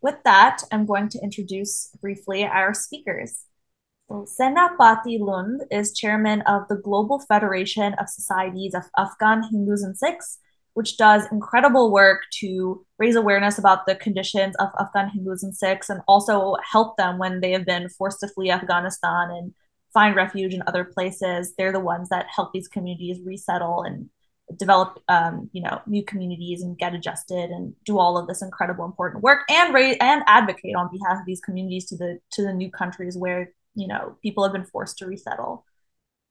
With that, I'm going to introduce briefly our speakers. So Senapati Lund is chairman of the Global Federation of Societies of Afghan Hindus and Sikhs, which does incredible work to raise awareness about the conditions of Afghan Hindus and Sikhs and also help them when they have been forced to flee Afghanistan and find refuge in other places. They're the ones that help these communities resettle and develop new communities and get adjusted and do all of this incredible important work and raise and advocate on behalf of these communities to the new countries where people have been forced to resettle.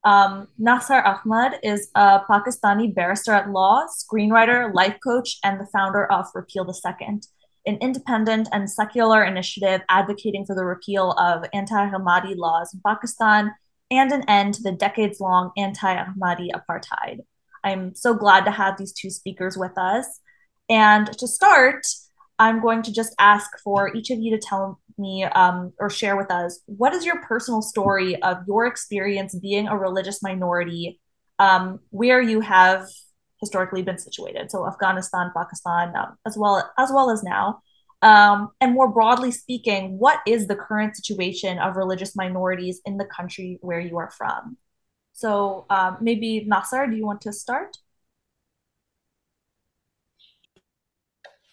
Nasser Ahmad is a Pakistani barrister at law, screenwriter, life coach, and the founder of Repeal the Second, an independent and secular initiative advocating for the repeal of anti-Ahmadi laws in Pakistan and an end to the decades-long anti-Ahmadi apartheid. I'm so glad to have these two speakers with us. And to start, I'm going to just ask for each of you to tell me or share with us, what is your personal story of your experience being a religious minority where you have historically been situated? So Afghanistan, Pakistan, as well as now. And more broadly speaking, what is the current situation of religious minorities in the country where you are from? So maybe Nasser, do you want to start?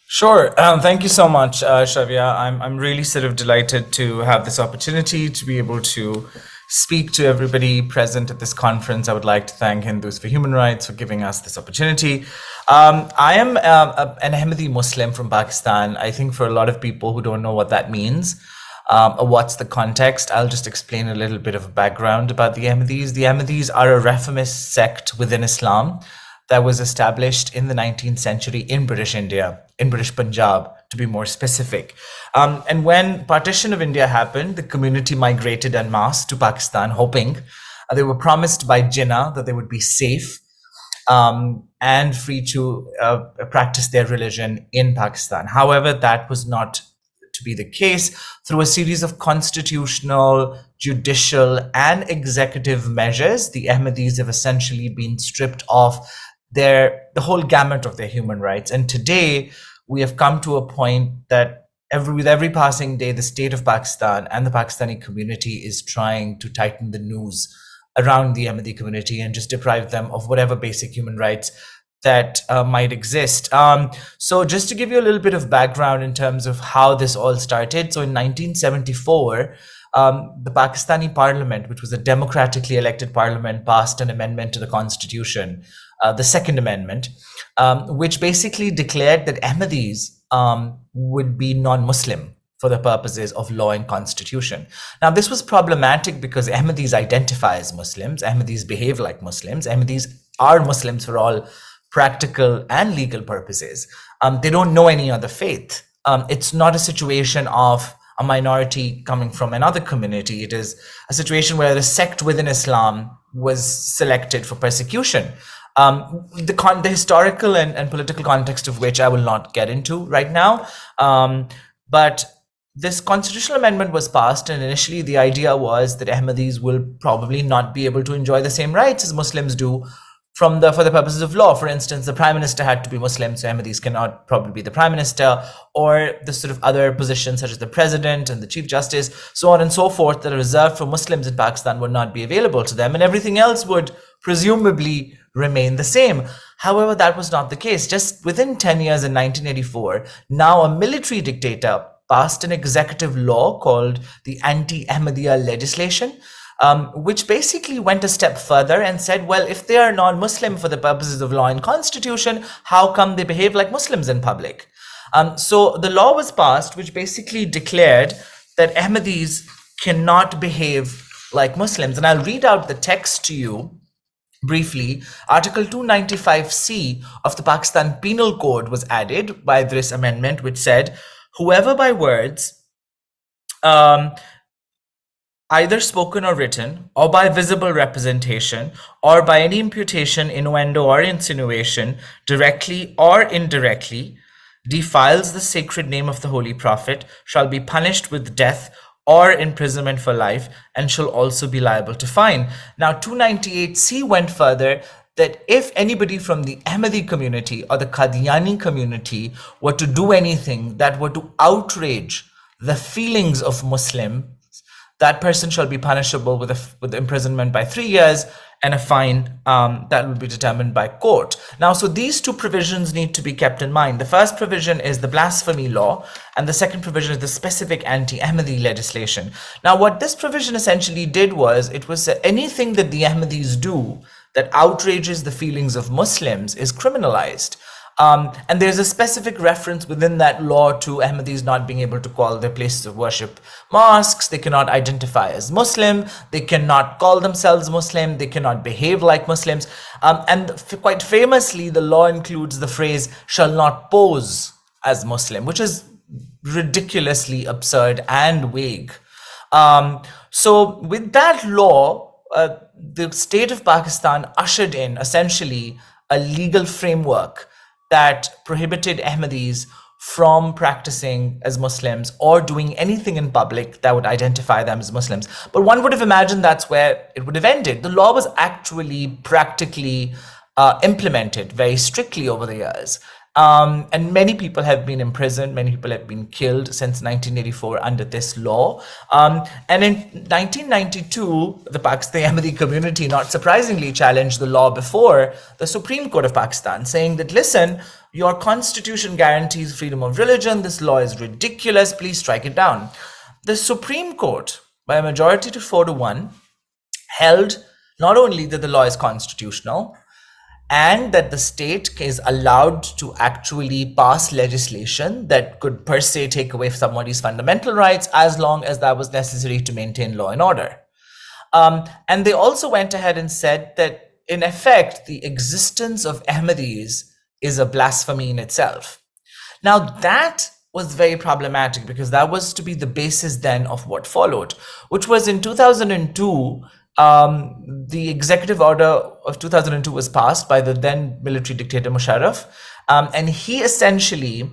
Sure. Thank you so much, Shavia. I'm really sort of delighted to have this opportunity to be able to speak to everybody present at this conference. I would like to thank Hindus for Human Rights for giving us this opportunity. I am an Ahmadi Muslim from Pakistan. I think for a lot of people who don't know what that means, what's the context, I'll just explain a little bit of a background about the Ahmadis. The Ahmadis are a reformist sect within Islam that was established in the 19th century in British India, in British Punjab, to be more specific. And when partition of India happened, the community migrated en masse to Pakistan, hoping they were promised by Jinnah that they would be safe and free to practice their religion in Pakistan. However, that was not to be the case. Through a series of constitutional, judicial, and executive measures, the Ahmadis have essentially been stripped of the whole gamut of their human rights. And today, we have come to a point that with every passing day, the state of Pakistan and the Pakistani community is trying to tighten the noose around the Ahmadi community and just deprive them of whatever basic human rights that might exist. So just to give you a little bit of background in terms of how this all started. So in 1974, the Pakistani parliament, which was a democratically elected parliament, passed an amendment to the constitution, the Second Amendment, which basically declared that Ahmadis would be non-Muslim for the purposes of law and constitution. Now, this was problematic because Ahmadis identify as Muslims, Ahmadis behave like Muslims, Ahmadis are Muslims for all practical and legal purposes. They don't know any other faith. It's not a situation of a minority coming from another community. It is a situation where a sect within Islam was selected for persecution. The historical and political context of which I will not get into right now. But this constitutional amendment was passed, and initially the idea was that Ahmadis will probably not be able to enjoy the same rights as Muslims do for the purposes of law. For instance, the prime minister had to be Muslim, so Ahmadis cannot probably be the prime minister, or the sort of other positions such as the president and the chief justice, so on and so forth, that are reserved for Muslims in Pakistan would not be available to them, and everything else would presumably remain the same. However, that was not the case. Just within 10 years in 1984, now a military dictator passed an executive law called the Anti-Ahmadiyya legislation, which basically went a step further and said, well, if they are non-Muslim for the purposes of law and constitution, how come they behave like Muslims in public? So the law was passed, which basically declared that Ahmadis cannot behave like Muslims. And I'll read out the text to you briefly. Article 295C of the Pakistan Penal Code was added by this amendment, which said, whoever by words, either spoken or written, or by visible representation, or by any imputation, innuendo, or insinuation, directly or indirectly, defiles the sacred name of the Holy Prophet, shall be punished with death or imprisonment for life, and shall also be liable to fine. Now, 298C went further that if anybody from the Ahmadi community or the Qadiani community were to do anything that were to outrage the feelings of Muslims, that person shall be punishable with imprisonment by 3 years and a fine that will be determined by court. Now, so these two provisions need to be kept in mind. The first provision is the blasphemy law, and the second provision is the specific anti-Ahmadi legislation. Now, what this provision essentially did was, it was anything that the Ahmadis do that outrages the feelings of Muslims is criminalized. And there's a specific reference within that law to Ahmadis not being able to call their places of worship mosques. They cannot identify as Muslim. They cannot call themselves Muslim. They cannot behave like Muslims. And quite famously, the law includes the phrase shall not pose as Muslim, which is ridiculously absurd and vague. So with that law, the state of Pakistan ushered in essentially a legal framework that prohibited Ahmadis from practicing as Muslims or doing anything in public that would identify them as Muslims. But one would have imagined that's where it would have ended. The law was actually practically implemented very strictly over the years. And many people have been imprisoned, many people have been killed since 1984 under this law. And in 1992, the Ahmadi community, not surprisingly, challenged the law before the Supreme Court of Pakistan, saying that, listen, your constitution guarantees freedom of religion, this law is ridiculous, please strike it down. The Supreme Court, by a majority to 4-1, held not only that the law is constitutional, and that the state is allowed to actually pass legislation that could per se take away somebody's fundamental rights as long as that was necessary to maintain law and order. And they also went ahead and said that, in effect, the existence of Ahmadis is a blasphemy in itself. Now, that was very problematic because that was to be the basis then of what followed, which was in 2002, the executive order of 2002 was passed by the then military dictator Musharraf, and he essentially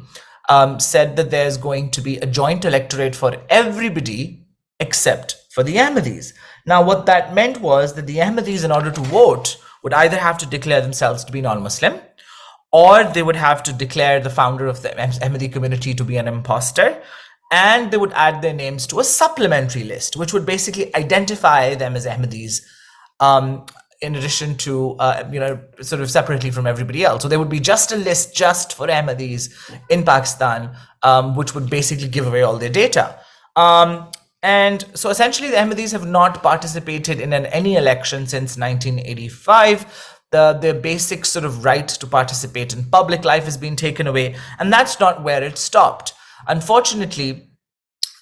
said that there's going to be a joint electorate for everybody except for the Ahmadis. Now, what that meant was that the Ahmadis, in order to vote, would either have to declare themselves to be non-Muslim, or they would have to declare the founder of the Ahmadi community to be an imposter, and they would add their names to a supplementary list, which would basically identify them as Ahmadis, in addition to, sort of separately from everybody else. So there would be just a list just for Ahmadis in Pakistan, which would basically give away all their data. And so essentially the Ahmadis have not participated in any election since 1985. Their basic sort of right to participate in public life has been taken away, and that's not where it stopped. Unfortunately,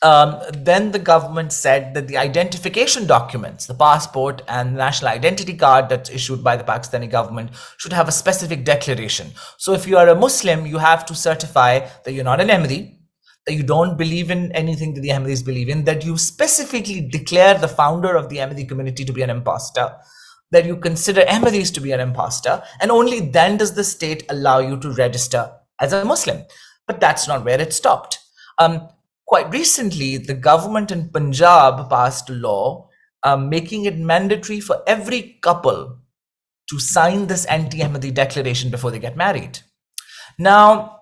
then the government said that the identification documents, the passport and the national identity card that's issued by the Pakistani government, should have a specific declaration. So if you are a Muslim, you have to certify that you're not an Ahmadi, that you don't believe in anything that the Ahmadis believe in, that you specifically declare the founder of the Ahmadi community to be an imposter, that you consider Ahmadis to be an imposter, and only then does the state allow you to register as a Muslim. But that's not where it stopped. Quite recently, the government in Punjab passed a law making it mandatory for every couple to sign this anti-Ahmadi declaration before they get married. Now,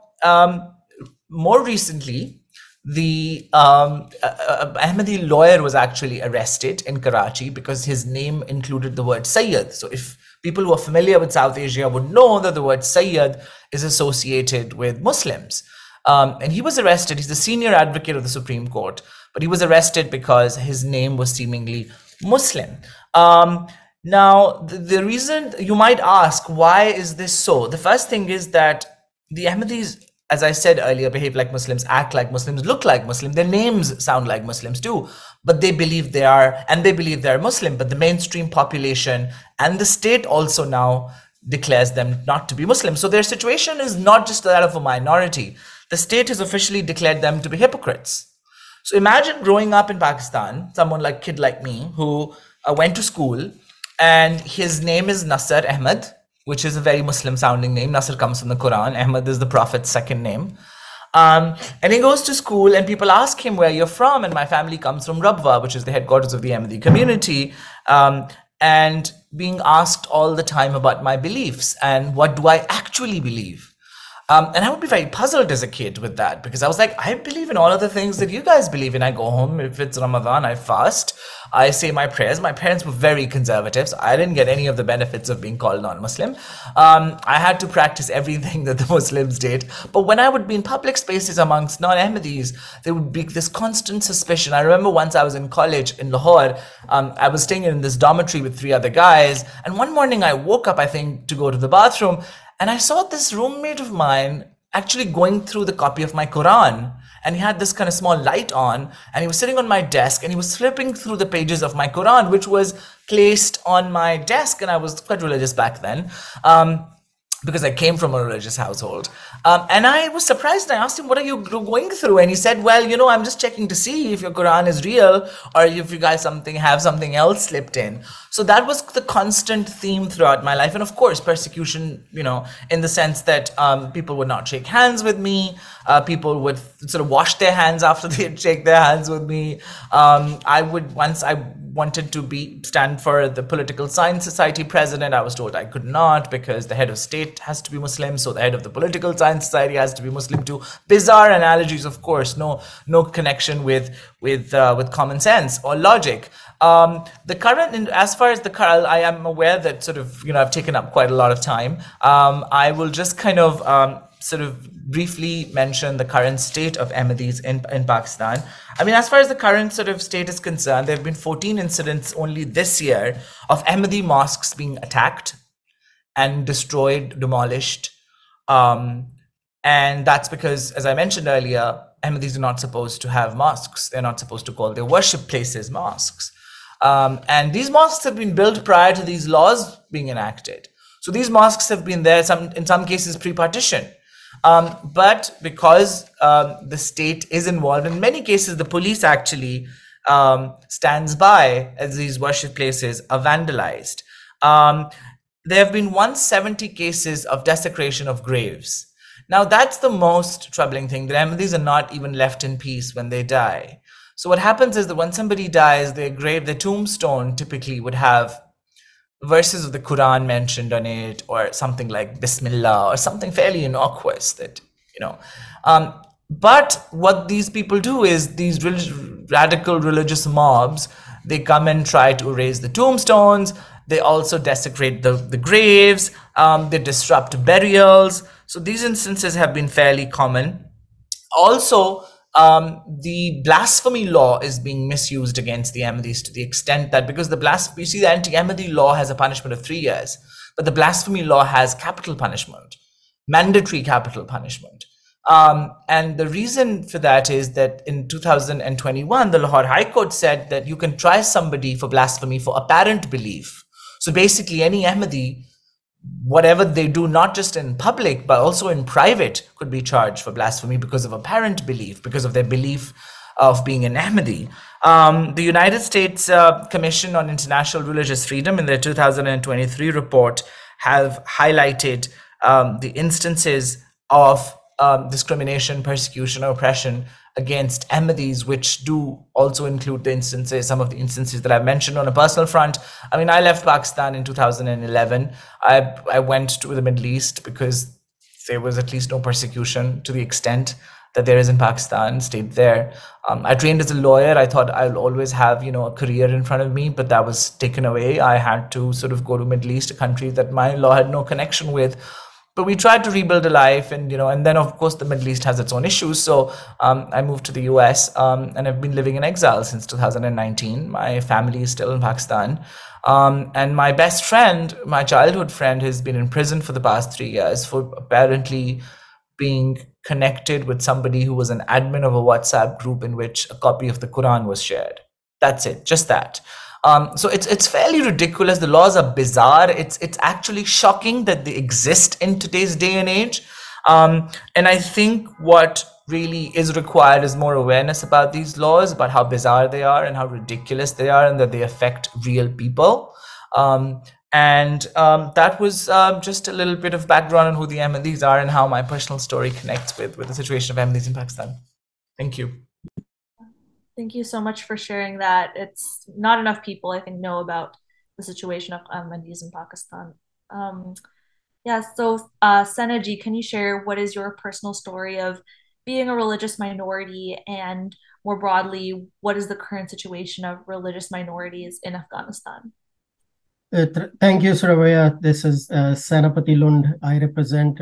more recently, the Ahmadi lawyer was actually arrested in Karachi because his name included the word Sayyid. So if people who are familiar with South Asia would know that the word Sayyid is associated with Muslims. And he was arrested. He's the senior advocate of the Supreme Court, but he was arrested because his name was seemingly Muslim. Now, the reason you might ask, why is this so? The first thing is that the Ahmadis, as I said earlier, behave like Muslims, act like Muslims, look like Muslims. Their names sound like Muslims too, but they believe they are, and they believe they're Muslim. But the mainstream population and the state also now declares them not to be Muslim. So their situation is not just that of a minority. The state has officially declared them to be hypocrites. So imagine growing up in Pakistan, someone like kid like me who went to school and his name is Nasser Ahmed, which is a very Muslim sounding name. Nasser comes from the Quran. Ahmed is the Prophet's second name. And he goes to school and people ask him where you're from. And my family comes from Rabwa, which is the headquarters of the Ahmadi community. and being asked all the time about my beliefs and what do I actually believe. And I would be very puzzled as a kid with that because I was like, I believe in all of the things that you guys believe in. I go home, if it's Ramadan, I fast, I say my prayers. My parents were very conservative, so I didn't get any of the benefits of being called non-Muslim. I had to practice everything that the Muslims did. But when I would be in public spaces amongst non-Ahmadis, there would be this constant suspicion. I remember once I was in college in Lahore, I was staying in this dormitory with three other guys, and one morning I woke up, I think, to go to the bathroom, and I saw this roommate of mine actually going through the copy of my Quran. And he had this kind of small light on, and he was sitting on my desk and he was flipping through the pages of my Quran, which was placed on my desk. And I was quite religious back then. Because I came from a religious household. And I was surprised. I asked him, what are you going through? And he said, well, I'm just checking to see if your Quran is real or if you guys have something else slipped in. So that was the constant theme throughout my life. And of course, persecution, in the sense that people would not shake hands with me. People would sort of wash their hands after they'd shake their hands with me. I wanted to stand for the Political Science Society president. I was told I could not because the head of state has to be Muslim, so the head of the Political Science Society has to be Muslim too. Bizarre analogies, of course, no connection with common sense or logic. As far as the current, I am aware that sort of I've taken up quite a lot of time. I will just kind of sort of briefly mention the current state of Ahmadis in Pakistan. I mean, as far as the current sort of state is concerned, there have been 14 incidents only this year of Ahmadi mosques being attacked and destroyed, demolished. And that's because, as I mentioned earlier, Ahmadis are not supposed to have mosques. They're not supposed to call their worship places mosques. And these mosques have been built prior to these laws being enacted. So these mosques have been there, in some cases pre-partition. But because the state is involved, in many cases, the police actually stands by as these worship places are vandalized. There have been 170 cases of desecration of graves. Now, that's the most troubling thing. The Ahmadis are not even left in peace when they die. So what happens is that when somebody dies, their tombstone typically would have verses of the Quran mentioned on it, or something like Bismillah, or something fairly innocuous that, but what these people do is these radical religious mobs, they come and try to erase the tombstones. They also desecrate the graves. They disrupt burials. So these instances have been fairly common. Also, the blasphemy law is being misused against the Ahmadis to the extent that, because the anti-Ahmadi law has a punishment of 3 years, but the blasphemy law has capital punishment, mandatory capital punishment. And the reason for that is that in 2021, the Lahore High Court said that you can try somebody for blasphemy for apparent belief. So basically, any Ahmadi, whatever they do, not just in public, but also in private, could be charged for blasphemy because of apparent belief, because of their belief of being an Ahmadi. The United States Commission on International Religious Freedom in their 2023 report have highlighted the instances of discrimination, persecution, or oppression against Ahmadis, which do also include some of the instances that I've mentioned on a personal front. I mean, I left Pakistan in 2011. I went to the Middle East because there was at least no persecution to the extent that there is in Pakistan, stayed there. I trained as a lawyer. I thought I'll always have, a career in front of me, but that was taken away. I had to sort of go to Middle East, a country that my law had no connection with. But we tried to rebuild a life, and and then of course the Middle East has its own issues. So I moved to the US, and I've been living in exile since 2019. My family is still in Pakistan, and my best friend, my childhood friend, has been in prison for the past 3 years for apparently being connected with somebody who was an admin of a WhatsApp group in which a copy of the Quran was shared. That's it, just that. So it's fairly ridiculous. The laws are bizarre. It's actually shocking that they exist in today's day and age. And I think what really is required is more awareness about these laws, about how bizarre they are and how ridiculous they are, and that they affect real people. That was just a little bit of background on who the Ahmadis are and how my personal story connects with the situation of Ahmadis in Pakistan. Thank you. Thank you so much for sharing that. It's not enough people, I think, know about the situation of Ahmadis in Pakistan. Um, yeah, so Senaji, can you share what is your personal story of being a religious minority and more broadly, what is the current situation of religious minorities in Afghanistan? Thank you, Sravaya. This is Senapati Lund. I represent,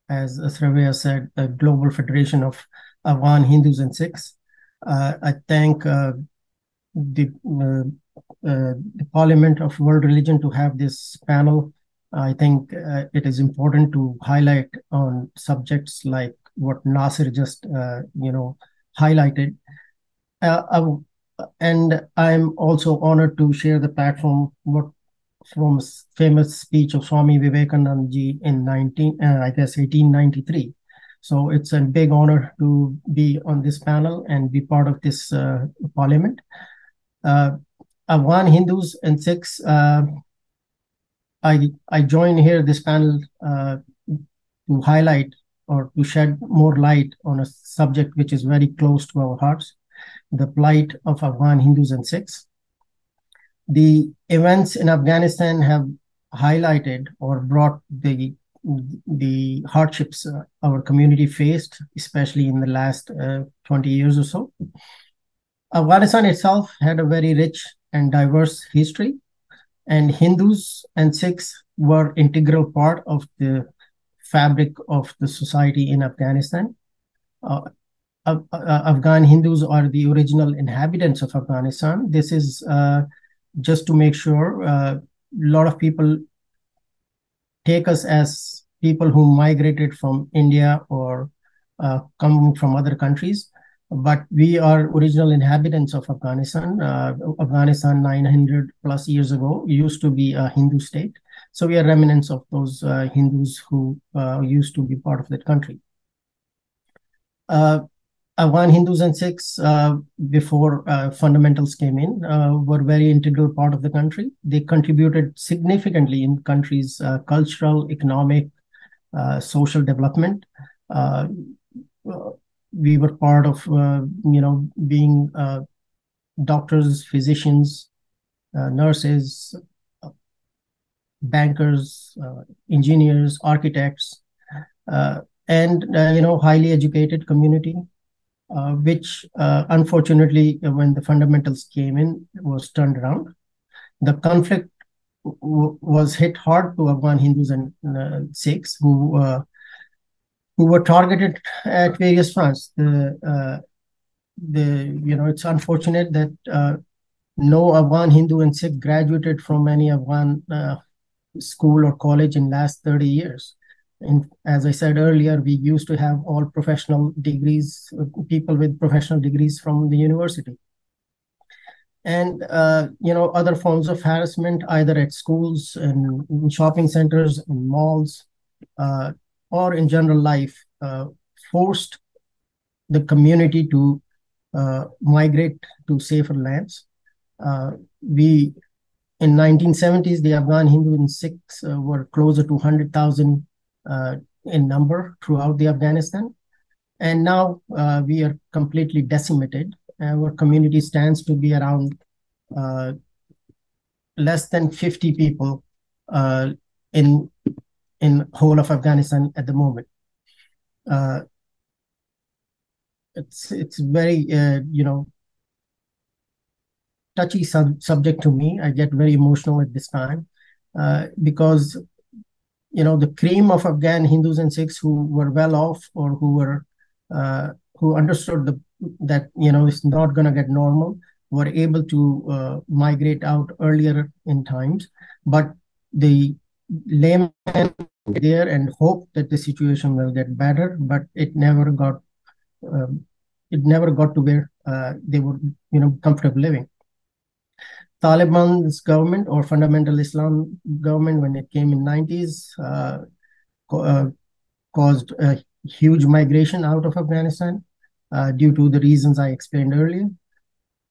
as Sravaya said, the Global Federation of Afghan Hindus and Sikhs. I thank the Parliament of World Religion to have this panel. I think it is important to highlight on subjects like what Nasir just, highlighted. And I'm also honored to share the platform from famous speech of Swami Vivekananda ji in 1893. So it's a big honor to be on this panel and be part of this parliament. Afghan Hindus and Sikhs, I join here this panel to highlight or to shed more light on a subject which is very close to our hearts, the plight of Afghan Hindus and Sikhs. The events in Afghanistan have highlighted or brought the hardships our community faced, especially in the last 20 years or so. Afghanistan itself had a very rich and diverse history, and Hindus and Sikhs were integral part of the fabric of the society in Afghanistan. Afghan Hindus are the original inhabitants of Afghanistan. This is just to make sure a lot of people take us as people who migrated from India or come from other countries. But we are original inhabitants of Afghanistan. Afghanistan 900 plus years ago used to be a Hindu state. So we are remnants of those Hindus who used to be part of that country. Afghan Hindus and Sikhs, before fundamentals came in, were very integral part of the country. They contributed significantly in country's cultural, economic, social development. We were part of, being doctors, physicians, nurses, bankers, engineers, architects, and highly educated community. Which unfortunately, when the fundamentals came in, was turned around. The conflict was hit hard to Afghan Hindus and Sikhs who were targeted at various fronts. It's unfortunate that no Afghan Hindu and Sikh graduated from any Afghan school or college in last 30 years. And as I said earlier, we used to have all professional degrees, people with professional degrees from the university. And, other forms of harassment, either at schools and in shopping centers and malls, or in general life, forced the community to migrate to safer lands. In 1970s, the Afghan Hindu and Sikhs were closer to 100,000 in number throughout the Afghanistan. And now we are completely decimated. Our community stands to be around less than 50 people in whole of Afghanistan at the moment. It's very touchy subject to me. I get very emotional at this time because the cream of Afghan Hindus and Sikhs who were well off or who understood that it's not going to get normal were able to migrate out earlier in times, but the layman there and hope that the situation will get better, but it never got to where they were comfortable living. Taliban's government or fundamental Islam government, when it came in 90s, caused a huge migration out of Afghanistan due to the reasons I explained earlier.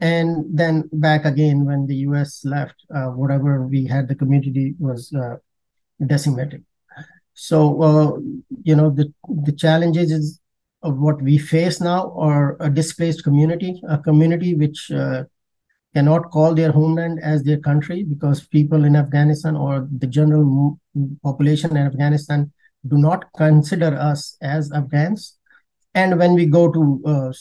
And then back again when the US left, whatever we had, the community was decimated. So, the challenges of what we face now are a displaced community, a community which cannot call their homeland as their country, because people in Afghanistan or the general population in Afghanistan do not consider us as Afghans. And when we go to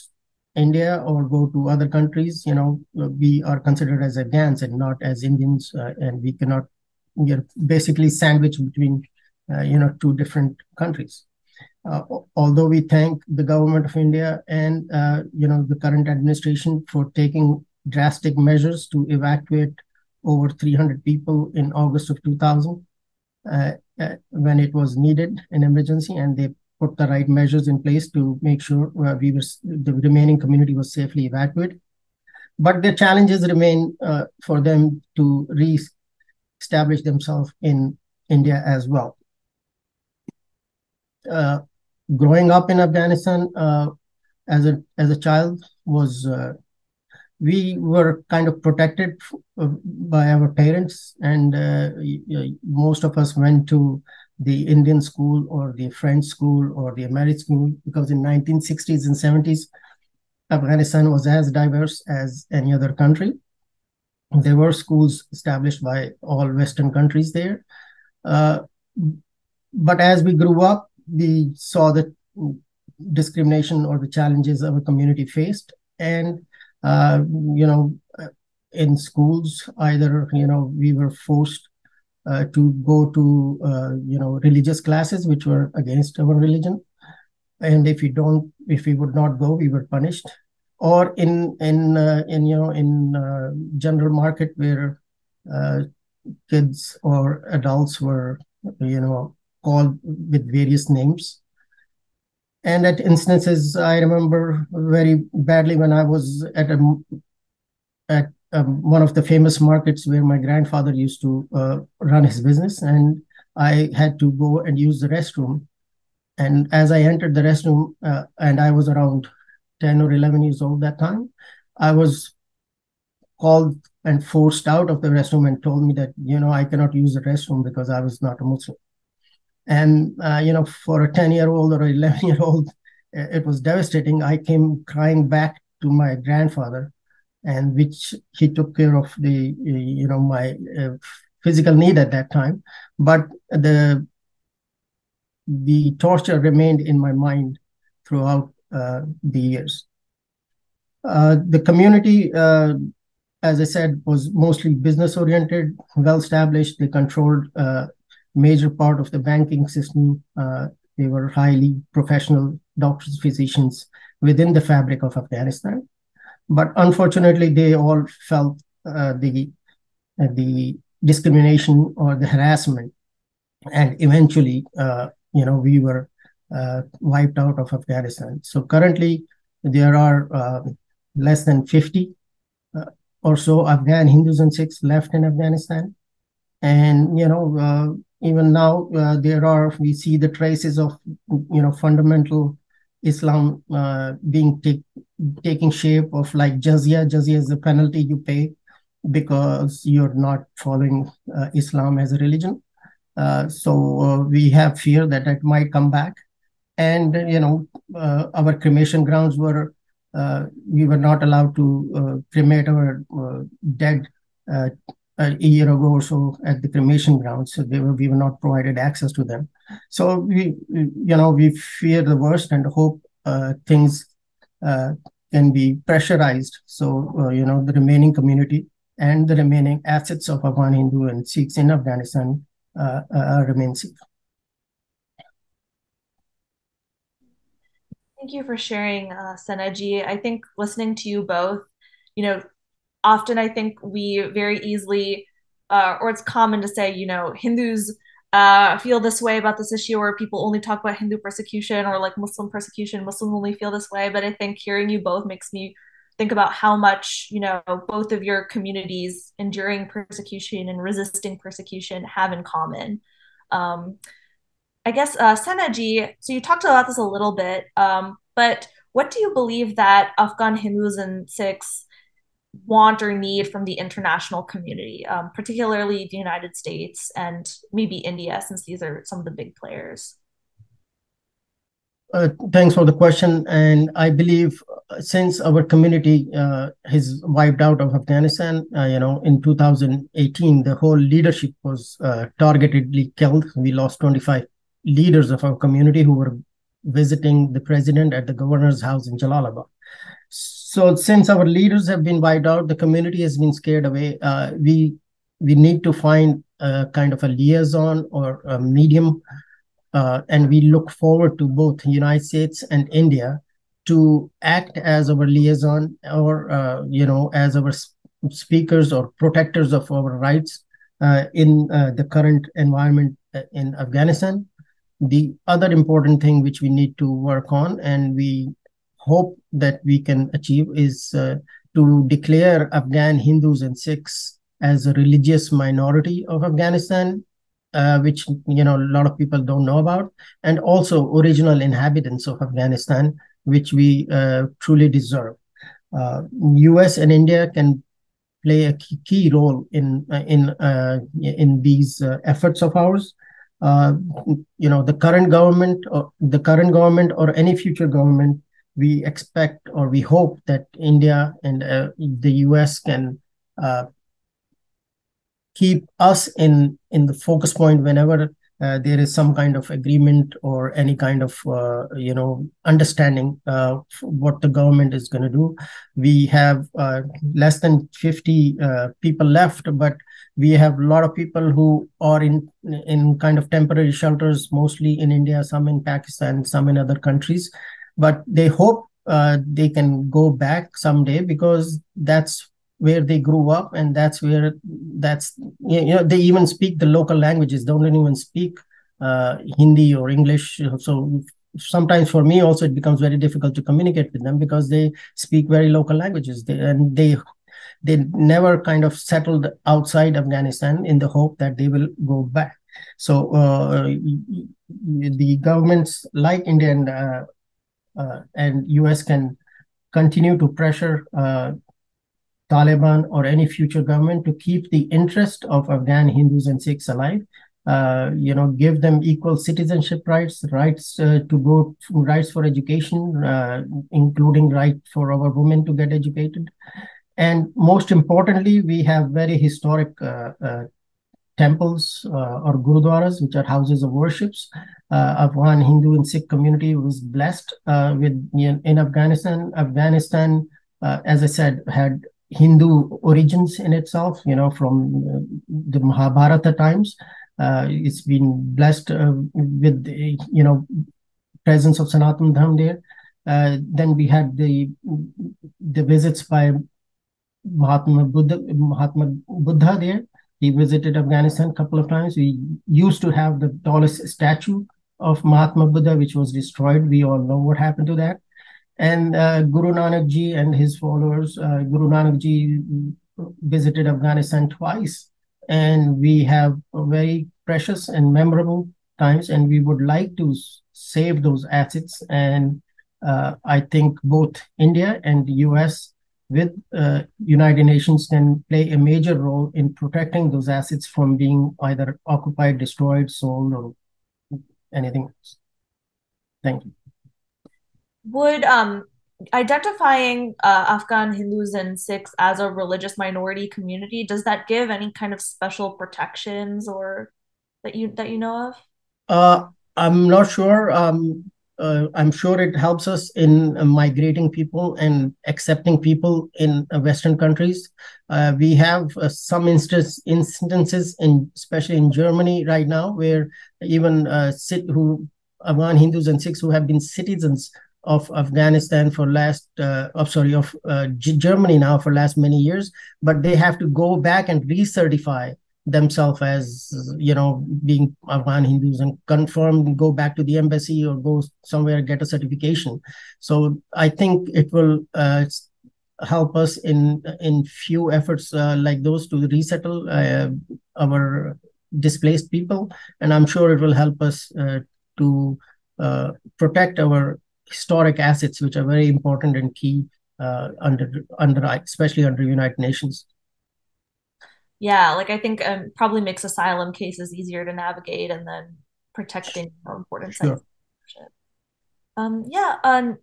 India or go to other countries, we are considered as Afghans and not as Indians, and we cannot, we're basically sandwiched between, two different countries. Uh, Although we thank the government of India and the current administration for taking drastic measures to evacuate over 300 people in August of 2000, when it was needed in emergency, and they put the right measures in place to make sure the remaining community was safely evacuated. But the challenges remain for them to re-establish themselves in India as well. Uh, Growing up in Afghanistan as a child was we were kind of protected by our parents, and most of us went to the Indian school or the French school or the American school, because in 1960s and 70s, Afghanistan was as diverse as any other country. There were schools established by all Western countries there. Uh, but as we grew up, we saw the discrimination or the challenges our community faced. And, uh, you know, in schools, either, we were forced to go to, religious classes, which were against our religion. And if we would not go, we were punished. Or in general market, where uh, kids or adults were, called with various names. And at instances, I remember very badly when I was at one of the famous markets where my grandfather used to run his business, and I had to go and use the restroom. And as I entered the restroom, and I was around 10 or 11 years old that time, I was called and forced out of the restroom and told me that, I cannot use the restroom because I was not a Muslim. And, for a 10-year-old or 11-year-old, it was devastating. I came crying back to my grandfather, and which he took care of my physical need at that time. But the torture remained in my mind throughout the years. The community, as I said, was mostly business oriented, well established. They controlled major part of the banking system. They were highly professional doctors, physicians within the fabric of Afghanistan. But unfortunately, they all felt the discrimination or the harassment, and eventually, we were wiped out of Afghanistan. So currently, there are less than 50 or so Afghan Hindus and Sikhs left in Afghanistan. And, even now, we see the traces of, fundamental Islam taking shape of like jizya. Jizya is a penalty you pay because you're not following Islam as a religion. So we have fear that it might come back. And, our cremation grounds we were not allowed to cremate our dead a year ago or so at the cremation grounds. So we were not provided access to them. So we fear the worst and hope things can be pressurized. So, the remaining community and the remaining assets of Afghan Hindu and Sikhs in Afghanistan remain safe. Thank you for sharing, Senaji. I think listening to you both, often I think we very easily, or it's common to say, Hindus feel this way about this issue, or people only talk about Hindu persecution or like Muslim persecution. Muslims only feel this way. But I think hearing you both makes me think about how much, both of your communities enduring persecution and resisting persecution have in common. Um, I guess, Senaji, so you talked about this a little bit, but what do you believe that Afghan Hindus and Sikhs want or need from the international community, particularly the United States and maybe India, since these are some of the big players? Thanks for the question. And I believe since our community has wiped out of Afghanistan, in 2018, the whole leadership was targetedly killed. We lost 25 leaders of our community who were visiting the president at the governor's house in Jalalabad. So since our leaders have been wiped out, the community has been scared away. We need to find a kind of a liaison or a medium, and we look forward to both United States and India to act as our liaison or as our speakers or protectors of our rights in the current environment in Afghanistan. The other important thing which we need to work on, and we hope that we can achieve, is to declare Afghan Hindus and Sikhs as a religious minority of Afghanistan, which a lot of people don't know about, and also original inhabitants of Afghanistan, which we truly deserve. U.S. and India can play a key role in these efforts of ours. The current government or any future government, we expect or we hope that India and the US can keep us in the focus point whenever there is some kind of agreement or any kind of understanding what the government is going to do. We have less than 50 people left, but we have a lot of people who are in kind of temporary shelters, mostly in India, some in Pakistan, some in other countries. But they hope they can go back someday, because that's where they grew up, and they even speak the local languages. Don't even speak Hindi or English. So sometimes for me also it becomes very difficult to communicate with them, because they speak very local languages, they never kind of settled outside Afghanistan in the hope that they will go back. So the governments like India and US can continue to pressure Taliban or any future government to keep the interest of Afghan Hindus and Sikhs alive. Give them equal citizenship rights, rights for education, including right for our women to get educated. And most importantly, we have very historic temples or gurudwaras, which are houses of worships. Afghan Hindu and Sikh community was blessed with in Afghanistan. Afghanistan, as I said, had Hindu origins in itself, from the Mahabharata times. It's been blessed with, presence of Sanatana Dharma there. Then we had the visits by Mahatma Buddha there. He visited Afghanistan a couple of times. We used to have the tallest statue of Mahatma Buddha, which was destroyed. We all know what happened to that. And Guru Nanak Ji and his followers, Guru Nanak Ji visited Afghanistan twice. And we have very precious and memorable times, and we would like to save those assets. And I think both India and the US with United Nations can play a major role in protecting those assets from being either occupied, destroyed, sold, or anything else. Thank you. Would identifying Afghan Hindus and Sikhs as a religious minority community, does that give any kind of special protections or that you know of? I'm not sure. I'm sure it helps us in migrating people and accepting people in Western countries. We have some instances, especially in Germany right now, where even Afghan Hindus and Sikhs who have been citizens of Afghanistan for Germany now for last many years, but they have to go back and recertify themselves as being Afghan Hindus and confirm, go back to the embassy or go somewhere, get a certification. So I think it will help us in few efforts like those to resettle our displaced people, and I'm sure it will help us to protect our historic assets, which are very important and key especially under United Nations. Yeah, like I think probably makes asylum cases easier to navigate, and then protecting more important sites. Sure.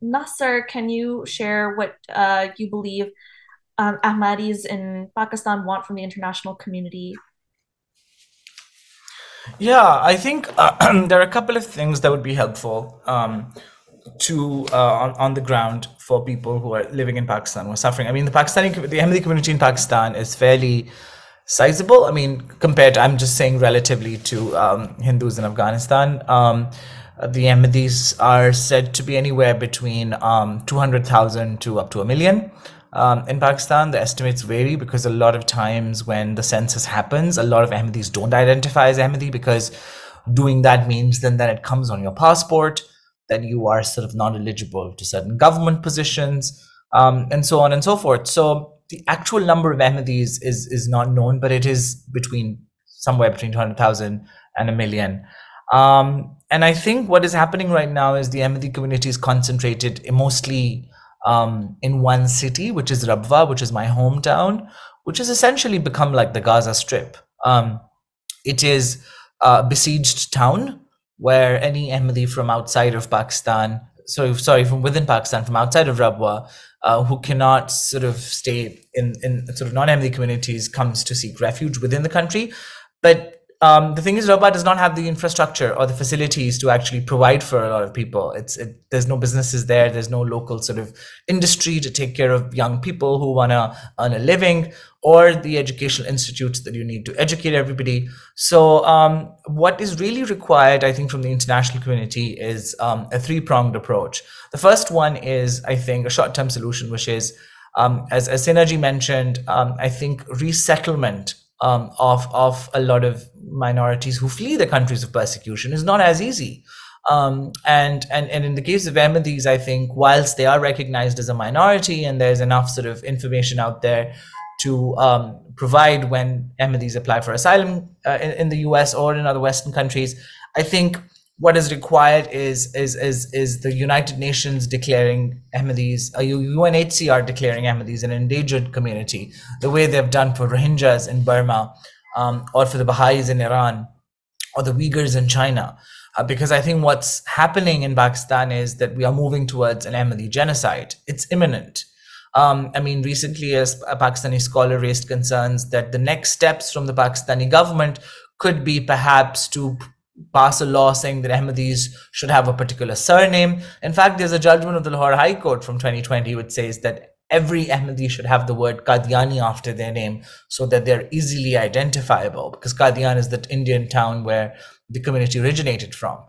Nasser, can you share what you believe Ahmadis in Pakistan want from the international community? Yeah, I think there are a couple of things that would be helpful to on the ground for people who are living in Pakistan who are suffering. I mean, the Ahmadi community in Pakistan is fairly sizable. I mean, compared to, I'm just saying relatively to Hindus in Afghanistan. The Ahmadis are said to be anywhere between 200,000 to up to a million. In Pakistan, the estimates vary because a lot of times when the census happens, a lot of Ahmadis don't identify as Ahmadi because doing that means then that it comes on your passport, that you are sort of not eligible to certain government positions, and so on and so forth. So the actual number of Ahmadis is not known, but it is somewhere between 200,000 and a million. And I think what is happening right now is the Ahmadi community is concentrated mostly in one city, which is Rabwa, which is my hometown, which has essentially become like the Gaza Strip. It is a besieged town where any Ahmadi from outside of Pakistan, from within Pakistan, from outside of Rabwa, who cannot sort of stay in sort of non-Ahmadi communities, comes to seek refuge within the country. But the thing is, Rabwa does not have the infrastructure or the facilities to actually provide for a lot of people. There's no businesses there. There's no local sort of industry to take care of young people who want to earn a living, or the educational institutes that you need to educate everybody. So what is really required, I think, from the international community is a three-pronged approach. The first one is, I think, a short-term solution, which is, as Senaji mentioned, I think resettlement of a lot of minorities who flee the countries of persecution is not as easy. And in the case of Ahmadis, I think whilst they are recognized as a minority and there's enough sort of information out there to provide when Ahmadis apply for asylum in the US or in other Western countries, I think what is required is the United Nations declaring Ahmadis, UNHCR declaring Ahmadis an endangered community, the way they've done for Rohingyas in Burma, or for the Baha'is in Iran, or the Uyghurs in China. Because I think what's happening in Pakistan is that we are moving towards an Ahmadi genocide. It's imminent. I mean, recently, a Pakistani scholar raised concerns that the next steps from the Pakistani government could be perhaps to pass a law saying that Ahmadis should have a particular surname. In fact, there's a judgment of the Lahore High Court from 2020 which says that every Ahmadi should have the word Qadiani after their name so that they're easily identifiable, because Qadian is the Indian town where the community originated from.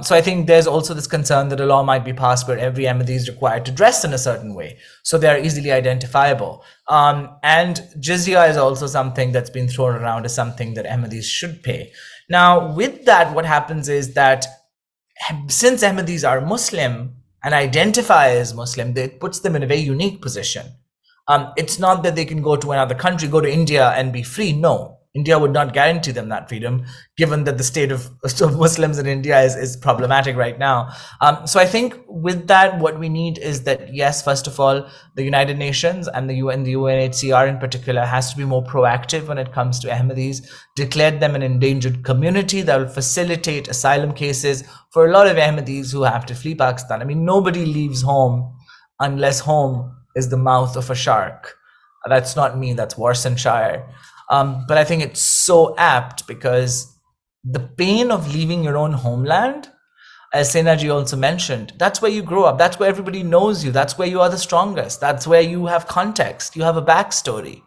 So I think there's also this concern that a law might be passed where every Ahmadi is required to dress in a certain way so they're easily identifiable. And jizya is also something that's been thrown around as something that Ahmadis should pay. Now, with that, what happens is that since Ahmadis are Muslim and identify as Muslim, it puts them in a very unique position. It's not that they can go to another country, go to India and be free. No, India would not guarantee them that freedom, given that the state of Muslims in India is problematic right now. So I think with that, what we need is that, yes, first of all, the United Nations and the UNHCR in particular has to be more proactive when it comes to Ahmadis, declare them an endangered community that will facilitate asylum cases for a lot of Ahmadis who have to flee Pakistan. I mean, nobody leaves home unless home is the mouth of a shark. That's not me, that's Worcestershire. But I think it's so apt because the pain of leaving your own homeland, as Senaji also mentioned, that's where you grow up. That's where everybody knows you. That's where you are the strongest. That's where you have context. You have a backstory.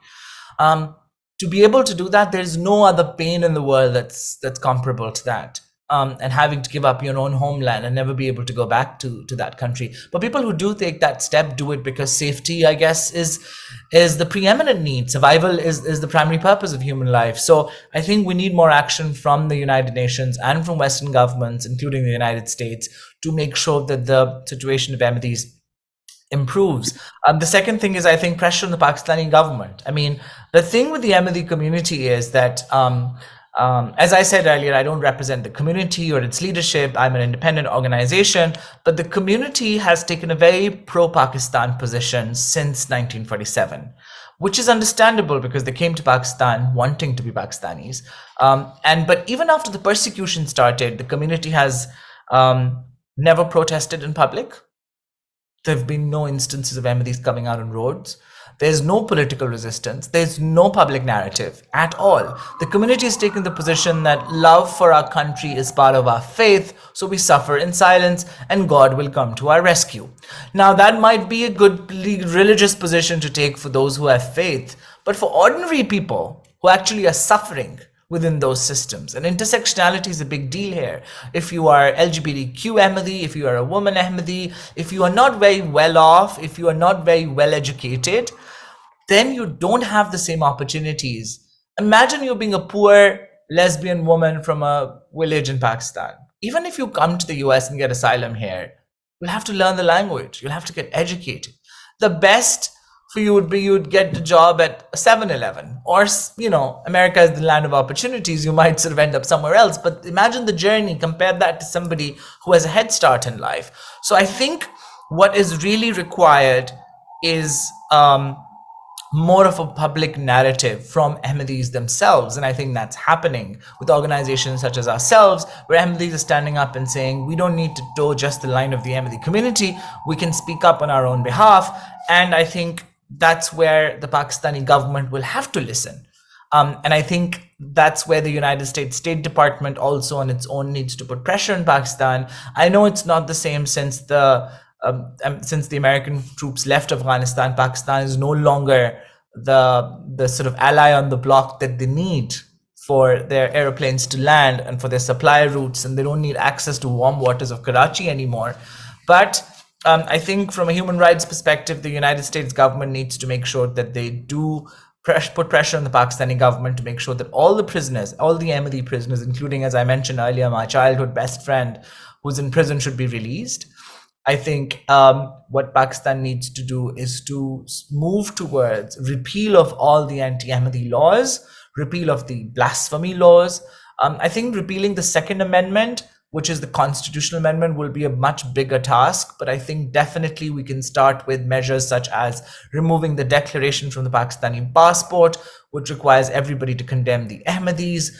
To be able to do that, there's no other pain in the world that's comparable to that. And having to give up your own homeland and never be able to go back to that country. But people who do take that step do it because safety, I guess, is the preeminent need. Survival is the primary purpose of human life. So I think we need more action from the United Nations and from Western governments, including the United States, to make sure that the situation of Ahmadis improves. The second thing is, I think, pressure on the Pakistani government. I mean, the thing with the Ahmadi community is that as I said earlier, I don't represent the community or its leadership. I'm an independent organization, but the community has taken a very pro-Pakistan position since 1947, which is understandable because they came to Pakistan wanting to be Pakistanis. But even after the persecution started, the community has never protested in public. There have been no instances of Ahmadis coming out on roads. There's no political resistance. There's no public narrative at all. The community has taken the position that love for our country is part of our faith, so we suffer in silence and God will come to our rescue. Now, that might be a good religious position to take for those who have faith, but for ordinary people who actually are suffering within those systems. And intersectionality is a big deal here. If you are LGBTQ Ahmadi, if you are a woman Ahmadi, if you are not very well off, if you are not very well educated, then you don't have the same opportunities. Imagine you being a poor lesbian woman from a village in Pakistan. Even if you come to the US and get asylum here, you'll have to learn the language. You'll have to get educated. The best for you would be you'd get the job at a 7-Eleven, or, America is the land of opportunities. You might sort of end up somewhere else. But imagine the journey, compare that to somebody who has a head start in life. So I think what is really required is more of a public narrative from Ahmadis themselves. And I think that's happening with organizations such as ourselves, where Ahmadis are standing up and saying, we don't need to toe just the line of the Ahmadi community. We can speak up on our own behalf. And I think that's where the Pakistani government will have to listen. And I think that's where the United States State Department also on its own needs to put pressure on Pakistan. I know it's not the same since the American troops left Afghanistan. Pakistan is no longer the sort of ally on the block that they need for their airplanes to land and for their supply routes, and they don't need access to warm waters of Karachi anymore. But I think from a human rights perspective, the United States government needs to make sure that they do put pressure on the Pakistani government to make sure that all the prisoners, all the Ahmadi prisoners, including, as I mentioned earlier, my childhood best friend who's in prison, should be released. I think what Pakistan needs to do is to move towards repeal of all the anti-Ahmadi laws, repeal of the blasphemy laws. I think repealing the Second Amendment, which is the constitutional amendment, will be a much bigger task. But I think definitely we can start with measures such as removing the declaration from the Pakistani passport, which requires everybody to condemn the Ahmadis,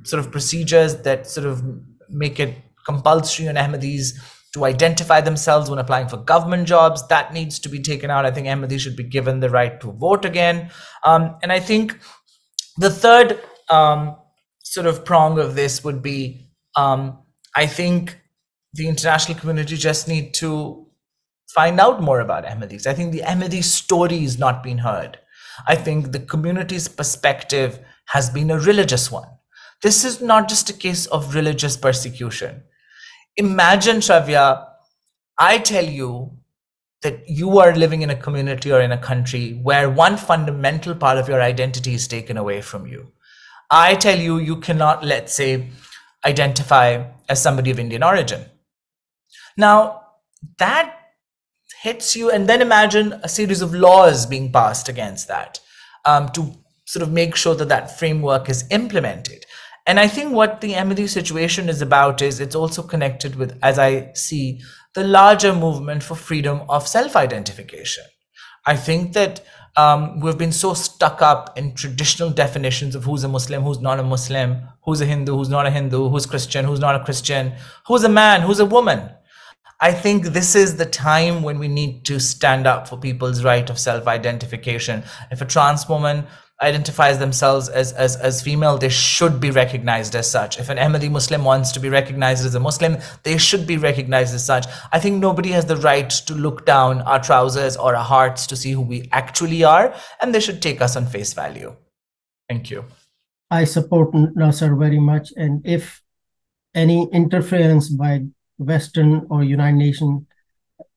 sort of procedures that sort of make it compulsory on Ahmadis to identify themselves when applying for government jobs. That needs to be taken out. I think Ahmadis should be given the right to vote again. And I think the third sort of prong of this would be, I think the international community just need to find out more about Ahmadis. I think the Ahmadi story is not being heard. I think the community's perspective has been a religious one. This is not just a case of religious persecution. Imagine, Shravya, I tell you that you are living in a community or in a country where one fundamental part of your identity is taken away from you. I tell you, you cannot, let's say, identify as somebody of Indian origin. Now, that hits you, and then imagine a series of laws being passed against that to sort of make sure that that framework is implemented. And I think what the Ahmadi situation is about is it's also connected with, as I see, the larger movement for freedom of self-identification. I think that we've been so stuck up in traditional definitions of who's a Muslim, who's not a Muslim, who's a Hindu, who's not a Hindu, who's Christian, who's not a Christian, who's a man, who's a woman. I think this is the time when we need to stand up for people's right of self-identification. If a trans woman identifies themselves as female, they should be recognized as such. If an Ahmadi Muslim wants to be recognized as a Muslim, they should be recognized as such. I think nobody has the right to look down our trousers or our hearts to see who we actually are, and they should take us on face value. Thank you. I support Nasser very much, and if any interference by Western or United Nations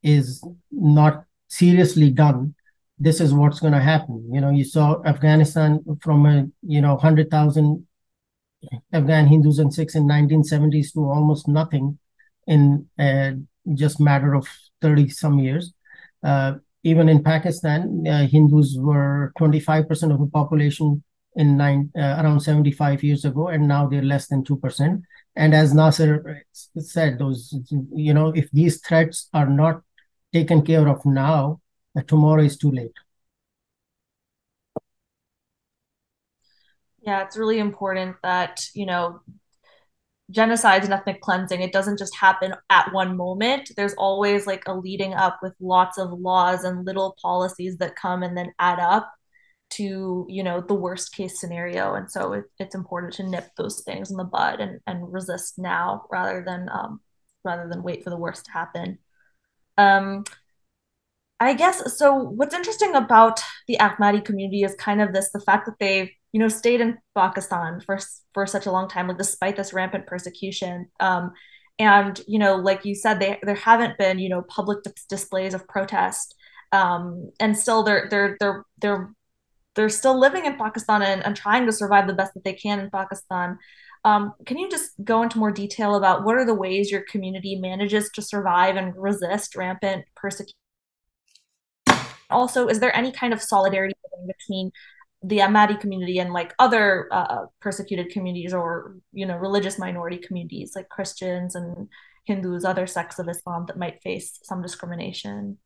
is not seriously done, this is what's going to happen. You saw Afghanistan from 100,000 Afghan Hindus and Sikhs in 1970s to almost nothing in just matter of 30 some years. Even in Pakistan, Hindus were 25% of the population around 75 years ago, and now they're less than 2%. And as Nasser said, if these threats are not taken care of now, tomorrow is too late. Yeah, it's really important that, genocides and ethnic cleansing, it doesn't just happen at one moment. There's always like a leading up with lots of laws and little policies that come and then add up to, you know, the worst case scenario. And so it's important to nip those things in the bud and resist now rather than wait for the worst to happen. Um, I guess so. What's interesting about the Ahmadi community is kind of this: the fact that they've, you know, stayed in Pakistan for such a long time, like despite this rampant persecution. And you know, like you said, there haven't been, you know, public displays of protest, and still they're still living in Pakistan and trying to survive the best that they can in Pakistan. Can you just go into more detail about what are the ways your community manages to survive and resist rampant persecution? Also, is there any kind of solidarity between the Ahmadi community and like other persecuted communities or, you know, religious minority communities like Christians and Hindus, other sects of Islam that might face some discrimination?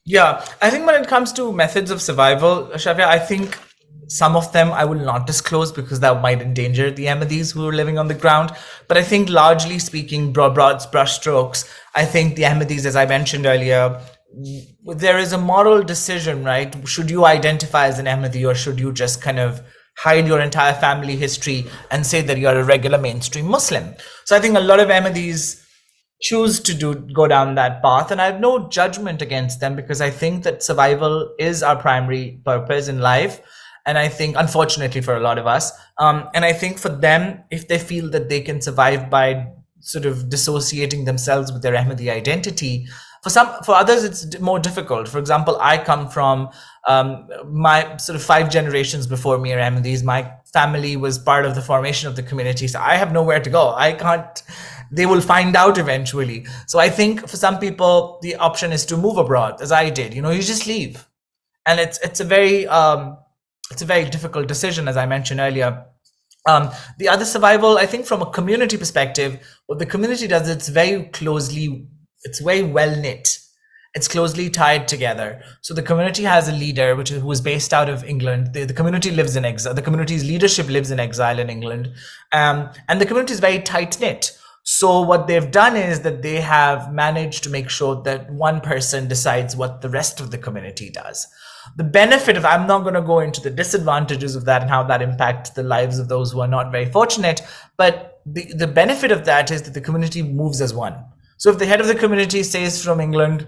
Yeah, I think when it comes to methods of survival, Shavya, I think some of them I will not disclose because that might endanger the Ahmadis who are living on the ground. But I think largely speaking, broad brush strokes, I think the Ahmadis, as I mentioned earlier, there is a moral decision, right? Should you identify as an Ahmadi or should you just kind of hide your entire family history and say that you're a regular mainstream Muslim? So I think a lot of Ahmadis choose to go down that path, and I have no judgment against them because I think that survival is our primary purpose in life. And I think, unfortunately for a lot of us, and I think for them, if they feel that they can survive by sort of dissociating themselves with their Ahmadi identity, for others it's more difficult. For example, I come from my sort of 5 generations before me are Ahmadis. My family was part of the formation of the community, so I have nowhere to go. I can't. They will find out eventually. So I think for some people the option is to move abroad, as I did. You know, you just leave, and it's a very difficult decision, as I mentioned earlier. The other survival, I think, from a community perspective, what the community does, it's very well knit. It's closely tied together. So the community has a leader, who is based out of England. The community lives in exile. The community's leadership lives in exile in England, and the community is very tight knit. So what they've done is that they have managed to make sure that one person decides what the rest of the community does. The benefit of, I'm not going to go into the disadvantages of that and how that impacts the lives of those who are not very fortunate, but the benefit of that is that the community moves as one. So if the head of the community says from England,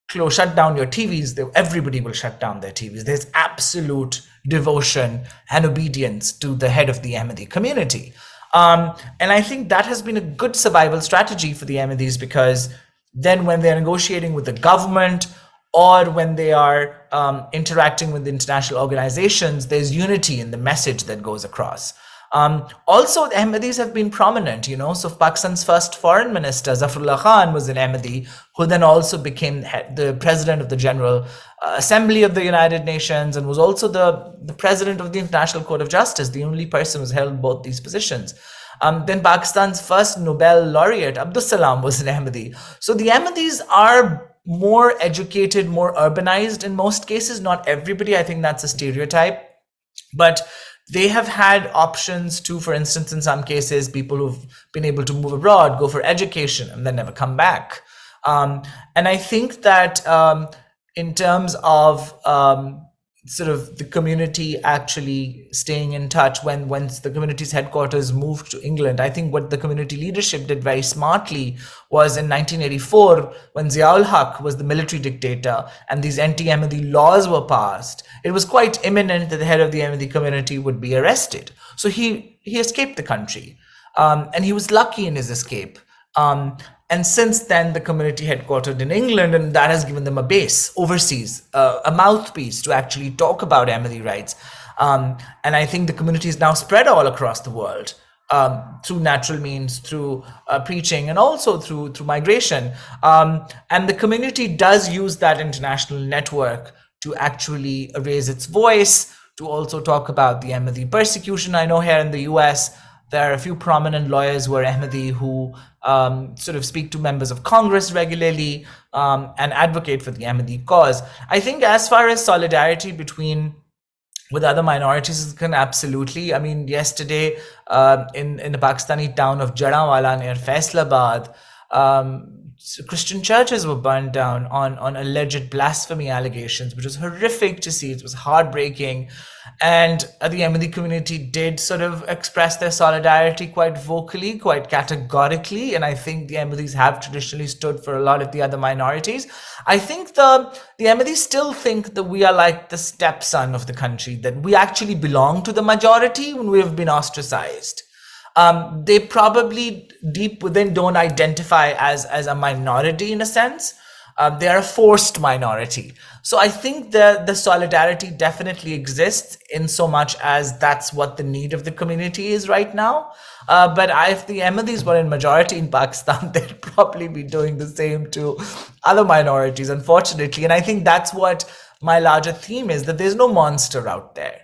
shut down your TVs, everybody will shut down their TVs. There's absolute devotion and obedience to the head of the Ahmadi community. And I think that has been a good survival strategy for the Ahmadis, because then when they're negotiating with the government or when they are interacting with international organizations, there's unity in the message that goes across. Also, the Ahmadis have been prominent, you know. So Pakistan's first foreign minister, Zafrullah Khan, was an Ahmadi, who then also became the president of the General Assembly of the United Nations and was also the president of the International Court of Justice, the only person who's held both these positions. Then Pakistan's first Nobel laureate, Abdus Salam, was an Ahmadi. So the Ahmadis are more educated, more urbanized in most cases. Not everybody, I think that's a stereotype. But they have had options to, for instance, in some cases, people who've been able to move abroad, go for education, and then never come back. And I think that in terms of sort of the community actually staying in touch, once the community's headquarters moved to England, I think what the community leadership did very smartly was in 1984, when Ziaul Haq was the military dictator and these anti-Ahmadi laws were passed, it was quite imminent that the head of the Ahmadi community would be arrested. So he escaped the country, and he was lucky in his escape. And since then, the community headquartered in England, and that has given them a base overseas, a mouthpiece to actually talk about Ahmadi rights. And I think the community is now spread all across the world through natural means, through preaching, and also through migration. And the community does use that international network to actually raise its voice, to also talk about the Ahmadi persecution. I know here in the US, there are a few prominent lawyers who are Ahmadi who sort of speak to members of Congress regularly and advocate for the Ahmadi cause. I think as far as solidarity between with other minorities can absolutely. I mean, yesterday in the Pakistani town of Jadawala near Faisalabad, Christian churches were burned down on alleged blasphemy allegations, which was horrific to see. It was heartbreaking. And the Ahmadi community did sort of express their solidarity quite vocally, quite categorically. And I think the Ahmadis have traditionally stood for a lot of the other minorities. I think the Ahmadis still think that we are like the stepson of the country, that we actually belong to the majority when we have been ostracized. They probably deep within don't identify as a minority in a sense. They are a forced minority. So I think the solidarity definitely exists in so much as that's what the need of the community is right now. But if the Ahmadis were in majority in Pakistan, they'd probably be doing the same to other minorities, unfortunately. And I think that's what my larger theme is, that there's no monster out there.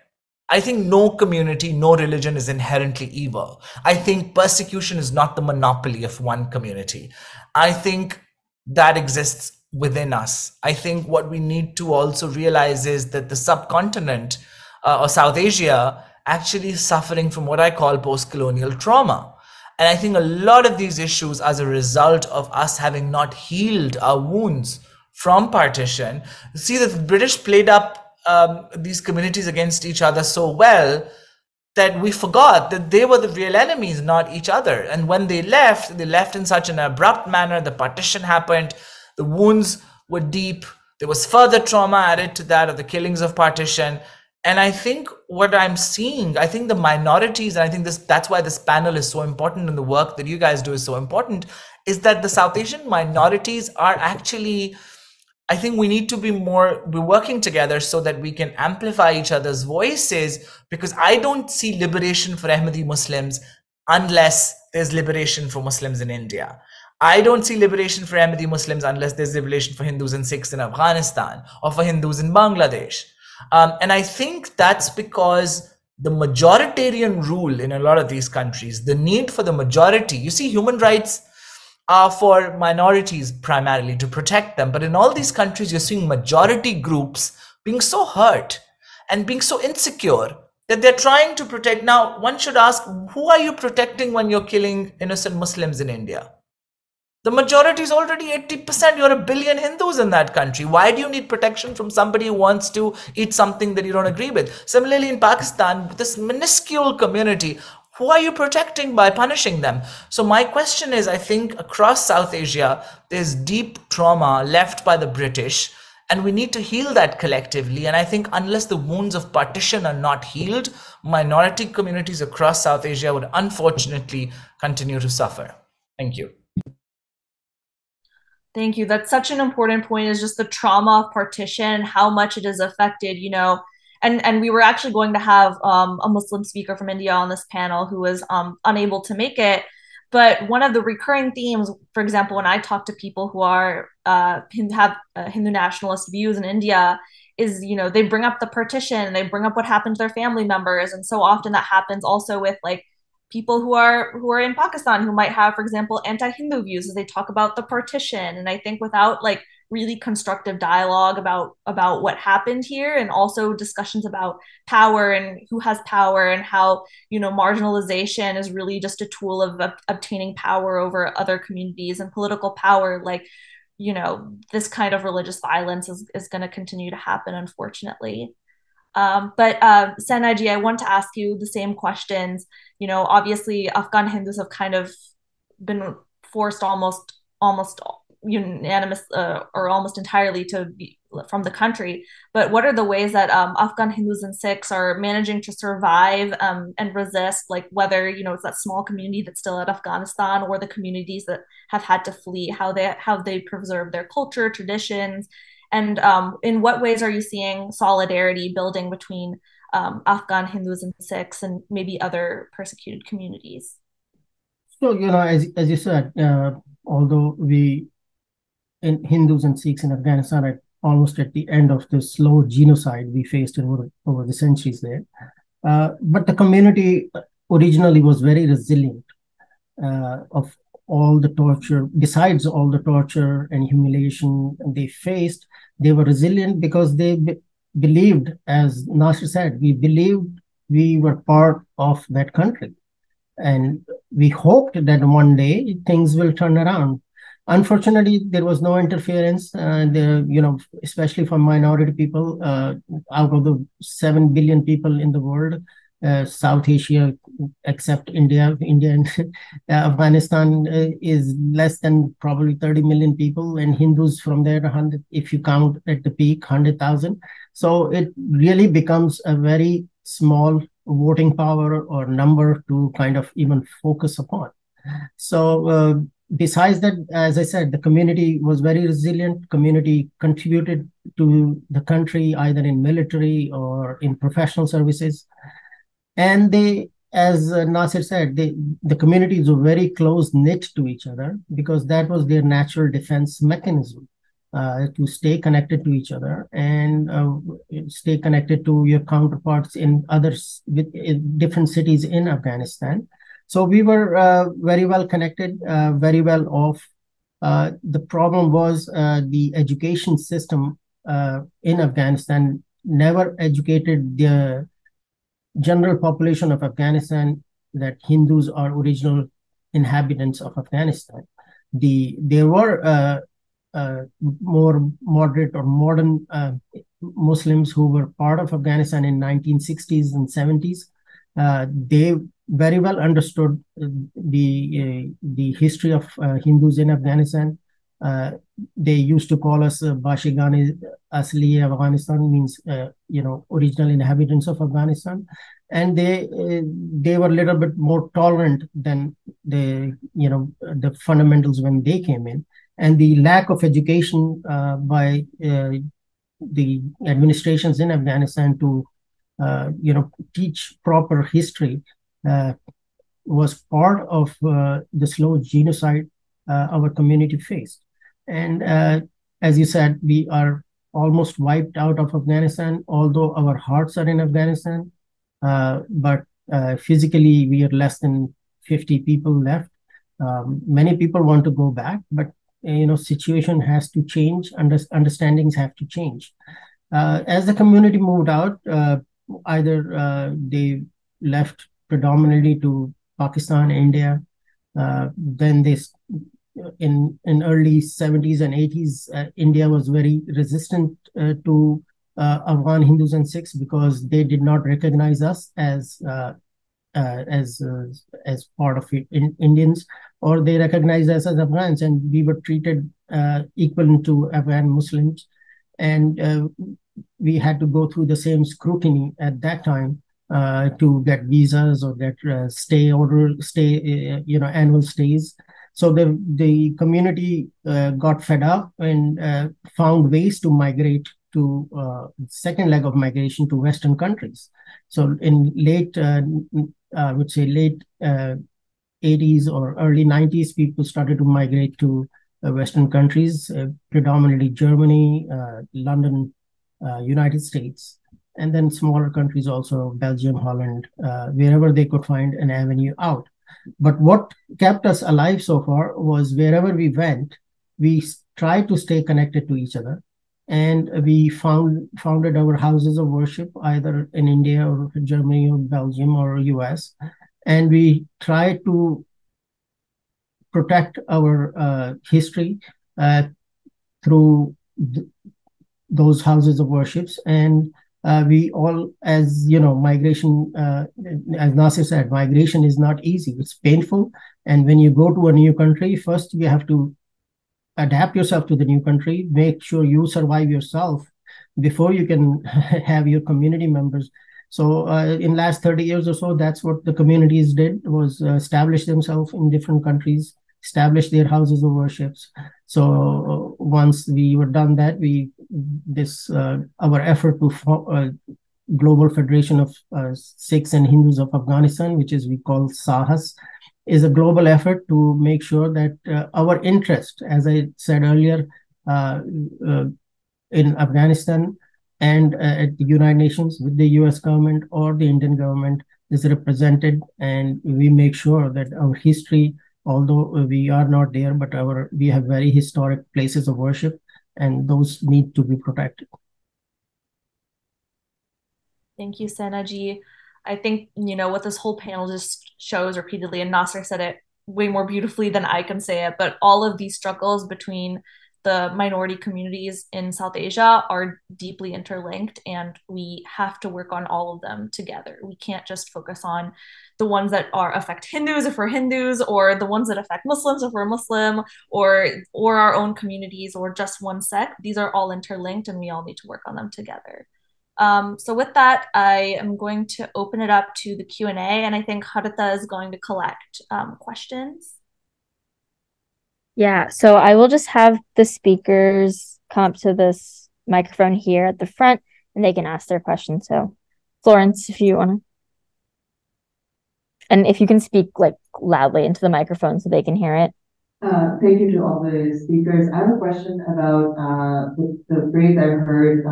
I think no community, no religion is inherently evil. I think persecution is not the monopoly of one community. I think that exists within us. I think what we need to also realize is that the subcontinent or South Asia actually is suffering from what I call post-colonial trauma. And I think a lot of these issues as a result of us having not healed our wounds from partition. See, the British played up these communities against each other so well that we forgot that they were the real enemies, not each other. And when they left in such an abrupt manner. The partition happened, the wounds were deep, there was further trauma added to that of the killings of partition. And I think what I'm seeing, I think the minorities, and I think that's why this panel is so important and the work that you guys do is so important, is that the South Asian minorities are actually, I think we need to be working together so that we can amplify each other's voices, because I don't see liberation for Ahmadi Muslims unless there's liberation for Muslims in India. I don't see liberation for Ahmadi Muslims unless there's liberation for Hindus and Sikhs in Afghanistan or for Hindus in Bangladesh. And I think that's because the majoritarian rule in a lot of these countries, the need for the majority, you see, human rights are for minorities primarily, to protect them. But in all these countries, you're seeing majority groups being so hurt and being so insecure that they're trying to protect. Now, one should ask, who are you protecting when you're killing innocent Muslims in India? The majority is already 80%. You're a billion Hindus in that country. Why do you need protection from somebody who wants to eat something that you don't agree with? Similarly, in Pakistan, this minuscule community, who are you protecting by punishing them? So my question is, I think across South Asia, there's deep trauma left by the British, and we need to heal that collectively. And I think unless the wounds of partition are not healed, minority communities across South Asia would unfortunately continue to suffer. Thank you. Thank you. That's such an important point, is just the trauma of partition, how much it has affected, and we were actually going to have a Muslim speaker from India on this panel who was unable to make it. But one of the recurring themes, for example, when I talk to people who are have Hindu nationalist views in India, is they bring up the partition, they bring up what happened to their family members, and so often that happens also with like people who are in Pakistan who might have, for example, anti-Hindu views as they talk about the partition. And I think without like really constructive dialogue about what happened here, and also discussions about power and who has power, and how marginalization is really just a tool of obtaining power over other communities, and political power, like this kind of religious violence is going to continue to happen, unfortunately. But Senaji, I want to ask you the same questions. Obviously Afghan Hindus have kind of been forced almost unanimous or almost entirely to be from the country. But what are the ways that Afghan Hindus and Sikhs are managing to survive and resist, like whether it's that small community that's still at Afghanistan, or the communities that have had to flee, how they preserve their culture, traditions, and in what ways are you seeing solidarity building between Afghan Hindus and Sikhs and maybe other persecuted communities? So, as you said, although in Hindus and Sikhs in Afghanistan are almost at the end of the slow genocide we faced over the centuries there, but the community originally was very resilient of all the torture. Besides all the torture and humiliation they faced, they were resilient because they believed, as Nasir said, we believed we were part of that country. And we hoped that one day things will turn around. Unfortunately, there was no interference. Especially for minority people, out of the 7 billion people in the world, South Asia, except India and Afghanistan is less than probably 30 million people, and Hindus from there, 100, if you count at the peak, 100,000. So it really becomes a very small voting power or number to kind of even focus upon. So besides that, as I said, the community was very resilient. Community contributed to the country either in military or in professional services. And they, as Nasir said, the communities were very close knit to each other because that was their natural defense mechanism. To stay connected to each other and stay connected to your counterparts in in different cities in Afghanistan. So we were very well connected, very well off. The problem was the education system in Afghanistan never educated the general population of Afghanistan that Hindus are original inhabitants of Afghanistan. There were more moderate or modern Muslims who were part of Afghanistan in 1960s and 70s. They very well understood the history of Hindus in Afghanistan. They used to call us Bashigani Asli Afghanistan, means original inhabitants of Afghanistan, and they were a little bit more tolerant than the fundamentals when they came in. And the lack of education by the administrations in Afghanistan to teach proper history was part of the slow genocide our community faced. And as you said, we are almost wiped out of Afghanistan, although our hearts are in Afghanistan. But physically, we are less than 50 people left. Many people want to go back, but situation has to change. Understandings have to change. As the community moved out, either they left predominantly to Pakistan, India. Then they, in early 70s and 80s, India was very resistant to Afghan Hindus and Sikhs because they did not recognize us as part of Indians, or they recognized us as Afghans, and we were treated equal to Afghan Muslims, and we had to go through the same scrutiny at that time to get visas or get annual stays. So the community got fed up and found ways to migrate to second leg of migration to Western countries. So in I would say late 80s or early 90s, people started to migrate to Western countries, predominantly Germany, London, United States, and then smaller countries also, Belgium, Holland, wherever they could find an avenue out. But what kept us alive so far was wherever we went, we tried to stay connected to each other. And we founded our houses of worship either in India or Germany or Belgium or US. And we tried to protect our history through those houses of worships. And we all, as migration, as Nasir said, migration is not easy. It's painful. And when you go to a new country, first you have to adapt yourself to the new country, make sure you survive yourself before you can have your community members. So in last 30 years or so, that's what the communities did, was establish themselves in different countries, establish their houses of worships. So once we were done that, our effort to Global Federation of Sikhs and Hindus of Afghanistan, which is we call SAHAS, is a global effort to make sure that our interest, as I said earlier, in Afghanistan and at the United Nations with the US government or the Indian government is represented, and we make sure that our history, although we are not there, but we have very historic places of worship, and those need to be protected. Thank you, Sanaji. I think, what this whole panel just shows repeatedly, and Nasser said it way more beautifully than I can say it, but all of these struggles between the minority communities in South Asia are deeply interlinked, and we have to work on all of them together. We can't just focus on the ones that affect Hindus if we're Hindus, or the ones that affect Muslims if we're Muslim, or our own communities, or just one sect. These are all interlinked, and we all need to work on them together. So with that, I am going to open it up to the Q&A, and I think Haritha is going to collect questions. Yeah, so I will just have the speakers come up to this microphone here at the front, and they can ask their questions. So, Florence, if you want to. And if you can speak like loudly into the microphone so they can hear it. Thank you to all the speakers. I have a question about the phrase I heard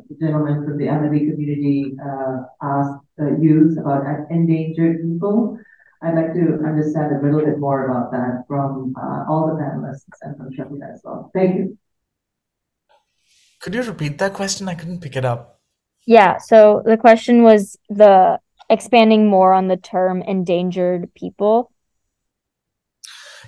the gentleman from the Ahmadi community use about endangered people. I'd like to understand a little bit more about that from all the panelists and from Shafina as well. Thank you. Could you repeat that question? I couldn't pick it up. Yeah, so the question was the expanding more on the term endangered people.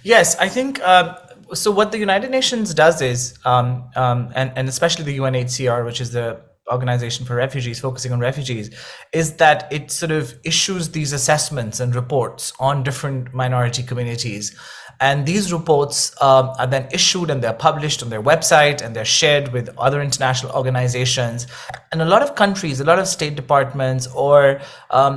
Yes, I think so. What the United Nations does is, and especially the UNHCR, which is the Organization for Refugees, focusing on refugees, is that it sort of issues these assessments and reports on different minority communities. And these reports are then issued and they're published on their website and they're shared with other international organizations. And a lot of countries, a lot of state departments or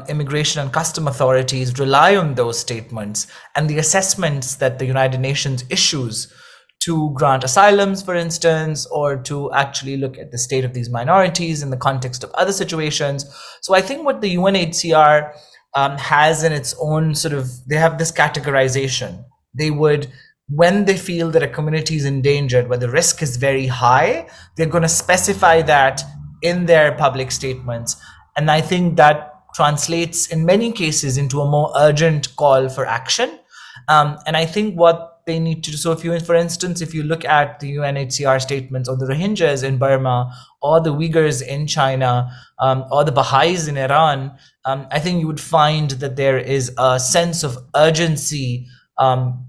immigration and custom authorities rely on those statements and the assessments that the United Nations issues to grant asylums, for instance, or to actually look at the state of these minorities in the context of other situations. So I think what the UNHCR has in its own sort of, they have this categorization. They would, when they feel that a community is endangered, where the risk is very high, they're going to specify that in their public statements. And I think that translates in many cases into a more urgent call for action. And I think what they need to do, so if you, for instance, if you look at the UNHCR statements on the Rohingyas in Burma, or the Uyghurs in China, or the Baha'is in Iran, I think you would find that there is a sense of urgency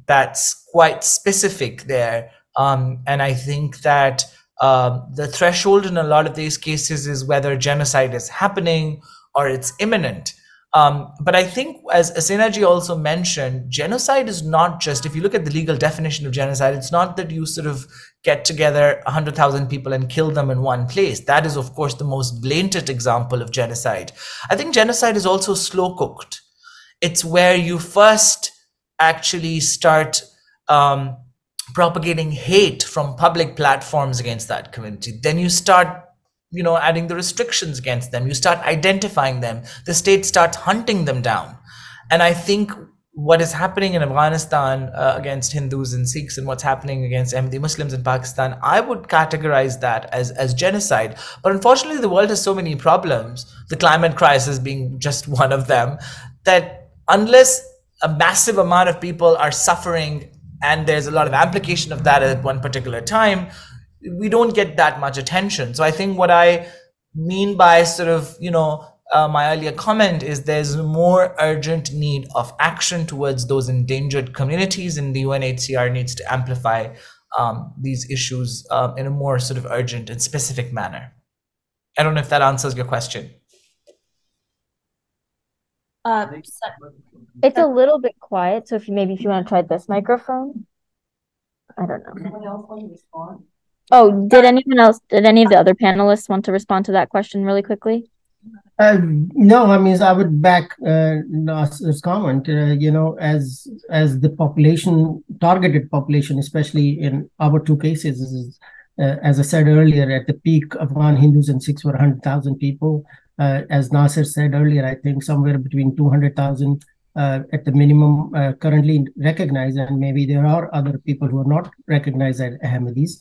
that's quite specific there. And I think that the threshold in a lot of these cases is whether genocide is happening or it's imminent. But I think, as Asenaji also mentioned, genocide is not just, if you look at the legal definition of genocide, it's not that you sort of get together 100,000 people and kill them in one place. That is, of course, the most blatant example of genocide. I think genocide is also slow cooked. It's where you first actually start propagating hate from public platforms against that community. Then you start adding the restrictions against them. You start identifying them. The state starts hunting them down. And I think what is happening in Afghanistan against Hindus and Sikhs, and what's happening against Ahmadi Muslims in Pakistan, I would categorize that as genocide. But unfortunately, the world has so many problems, the climate crisis being just one of them, that unless a massive amount of people are suffering and there's a lot of application of that at one particular time, we don't get that much attention. So I think what I mean by sort of, my earlier comment is there's a more urgent need of action towards those endangered communities, and the UNHCR needs to amplify these issues in a more sort of urgent and specific manner. I don't know if that answers your question. It's a little bit quiet, so if you want to try this microphone. I don't know. Anyone else want to respond? Oh, did any of the other panelists want to respond to that question really quickly? No, I mean, I would back Nasser's comment. As the targeted population, especially in our two cases, is, as I said earlier, at the peak, Afghan Hindus and Sikhs were 100,000 people. As Nasser said earlier, I think somewhere between 200,000 at the minimum currently recognized, and maybe there are other people who are not recognized as Ahmadis.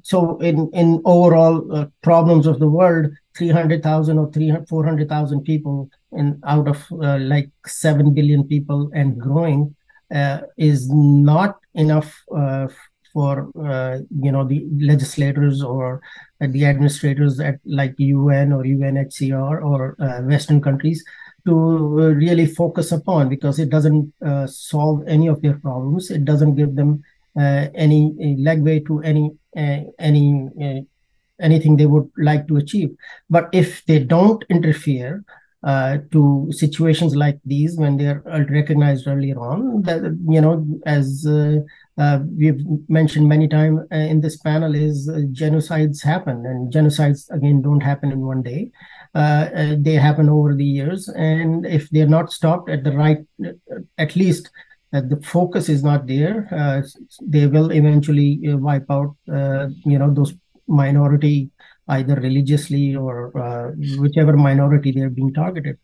So in overall problems of the world, 300,000 or 400,000 people out of like 7 billion people and growing is not enough for the legislators or the administrators at like UN or UNHCR or Western countries to really focus upon, because it doesn't solve any of their problems. It doesn't give them any legway to anything they would like to achieve. But if they don't interfere to situations like these when they're recognized earlier on, that, as we've mentioned many times in this panel, is genocides happen, and genocides again don't happen in one day. They happen over the years, and if they're not stopped at the right, at least the focus is not there, they will eventually wipe out those minority, either religiously or whichever minority they're being targeted.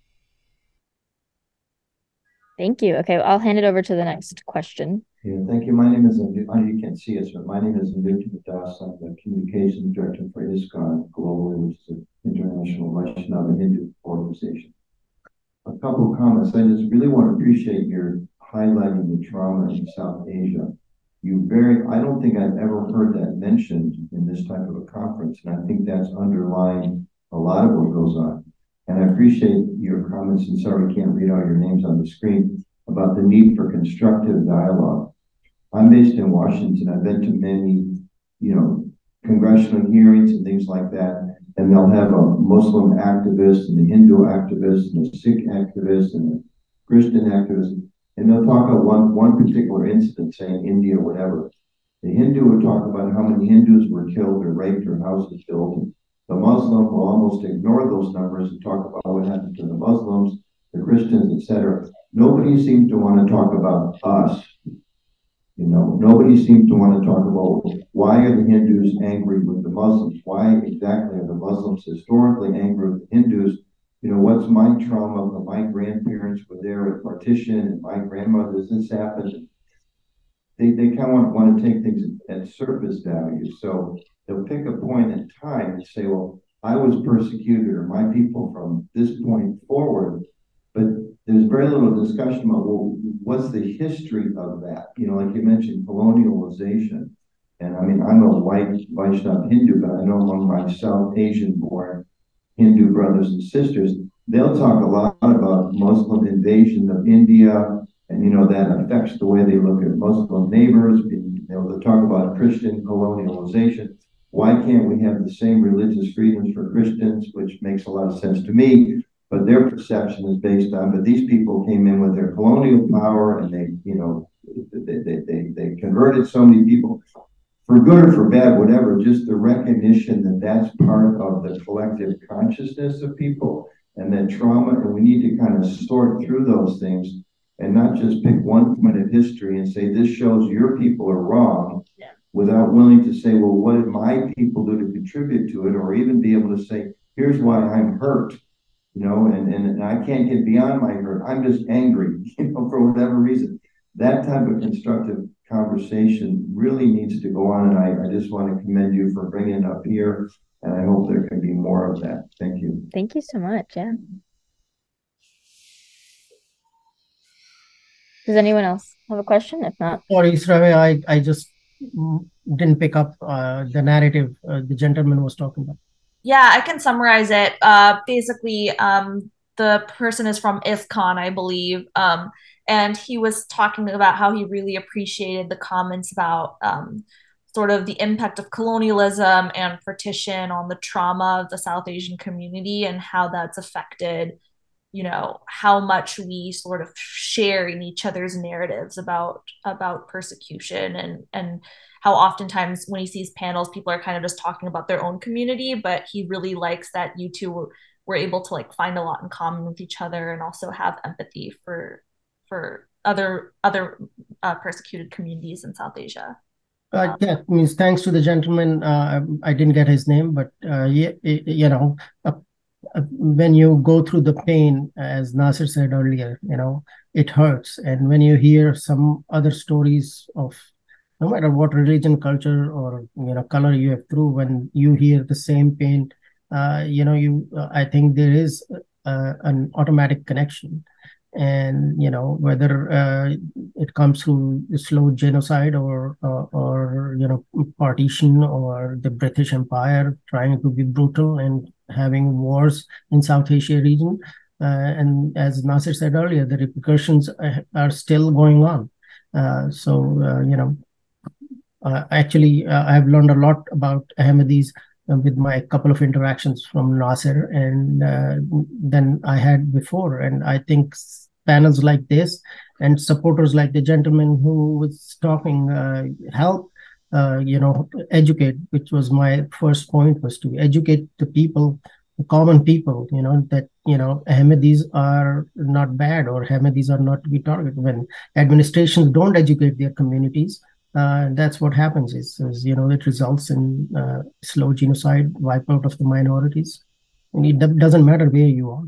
Thank you. Okay, I'll hand it over to the next question. Yeah, thank you. My name is, I know you can't see us, but my name is Newton Das. I'm the Communications Director for ISKCON globally, which is an international Vaishnava and Hindu organization. A couple of comments. I just really want to appreciate your highlighting the trauma in South Asia. I don't think I've ever heard that mentioned in this type of a conference, and I think that's underlying a lot of what goes on. And I appreciate your comments, and sorry I can't read all your names on the screen, about the need for constructive dialogue. I'm based in Washington. I've been to many, congressional hearings and things like that, and they'll have a Muslim activist and a Hindu activist and a Sikh activist and a Christian activist. And they'll talk about one particular incident, say in India or whatever. The Hindu would talk about how many Hindus were killed or raped or houses built. The Muslim will almost ignore those numbers and talk about what happened to the Muslims, the Christians, etc. Nobody seems to want to talk about us. Nobody seems to want to talk about why are the Hindus angry with the Muslims? Why exactly are the Muslims historically angry with the Hindus? What's my trauma when my grandparents were there at partition and my grandmother's this happened? They kind of want to take things at surface value. So they'll pick a point in time and say, well, I was persecuted or my people from this point forward. But there's very little discussion about, well, what's the history of that? Like you mentioned, colonialization. And I mean, I'm a white Vaishnava Hindu, but I know among my South Asian born Hindu brothers and sisters, they'll talk a lot about Muslim invasion of India, and that affects the way they look at Muslim neighbors. They'll talk about Christian colonialization. Why can't we have the same religious freedoms for Christians, which makes a lot of sense to me, but their perception is based on, but these people came in with their colonial power and they converted so many people. For good or for bad, whatever, just the recognition that that's part of the collective consciousness of people and that trauma, and we need to kind of sort through those things and not just pick one point of history and say, this shows your people are wrong, without willing to say, well, what did my people do to contribute to it? Or even be able to say, here's why I'm hurt, and I can't get beyond my hurt. I'm just angry, for whatever reason. That type of constructive conversation really needs to go on, and I just want to commend you for bringing it up here, and I hope there can be more of that. Thank you. Thank you so much. Yeah. Does anyone else have a question? If not, Sorry, Sravi, I just didn't pick up the narrative the gentleman was talking about. Yeah, I can summarize it. Basically, the person is from ISKCON, I believe. And he was talking about how he really appreciated the comments about sort of the impact of colonialism and partition on the trauma of the South Asian community and how that's affected, how much we sort of share in each other's narratives about persecution and how oftentimes when he sees panels, people are kind of just talking about their own community, but he really likes that you two were able to find a lot in common with each other and also have empathy for other persecuted communities in South Asia. Yeah, means thanks to the gentleman. I didn't get his name, but when you go through the pain, as Nasir said earlier, it hurts. And when you hear some other stories of no matter what religion, culture, or color you have through, when you hear the same pain, I think there is an automatic connection. and whether it comes through slow genocide or partition, or the British Empire trying to be brutal and having wars in South Asia region. And as Nasir said earlier, the repercussions are still going on. Actually, I've learned a lot about Ahmadis with my couple of interactions from Nasir and than I had before. And I think panels like this and supporters like the gentleman who was talking help, educate, which was my first point, was to educate the people, the common people, that, Ahmadis are not bad, or Ahmadis are not to be targeted. When administrations don't educate their communities, that's what happens is it results in slow genocide, wipe out of the minorities. And it doesn't matter where you are.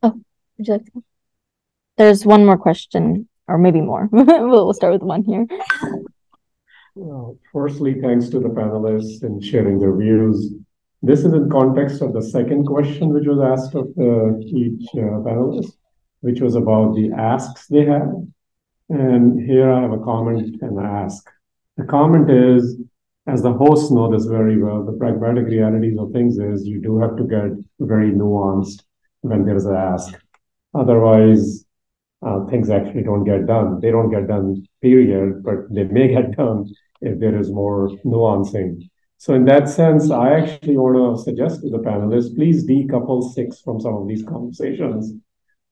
Oh, would you like to? There's one more question, or maybe more. We'll start with one here. Well, firstly, thanks to the panelists in sharing their views. This is in context of the second question which was asked of each panelist, which was about the asks they had. And here I have a comment and an ask. The comment is, as the hosts know this very well, the pragmatic realities of things is you do have to get very nuanced when there's an ask. Otherwise, things actually don't get done. They don't get done, period, but they may get done if there is more nuancing. So in that sense, I actually want to suggest to the panelists, please decouple SIX from some of these conversations,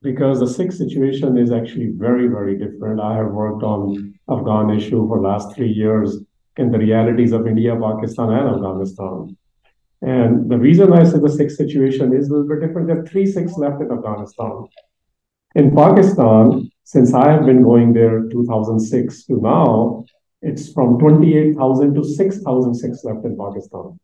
because the SIX situation is actually very, very different. I have worked on Afghan issue for the last 3 years in the realities of India, Pakistan, and Afghanistan. And the reason I say the SIX situation is a little bit different, there are 3 SIX left in Afghanistan. In Pakistan, since I have been going there 2006 to now, it's from 28,000 to 6,006 left in Pakistan.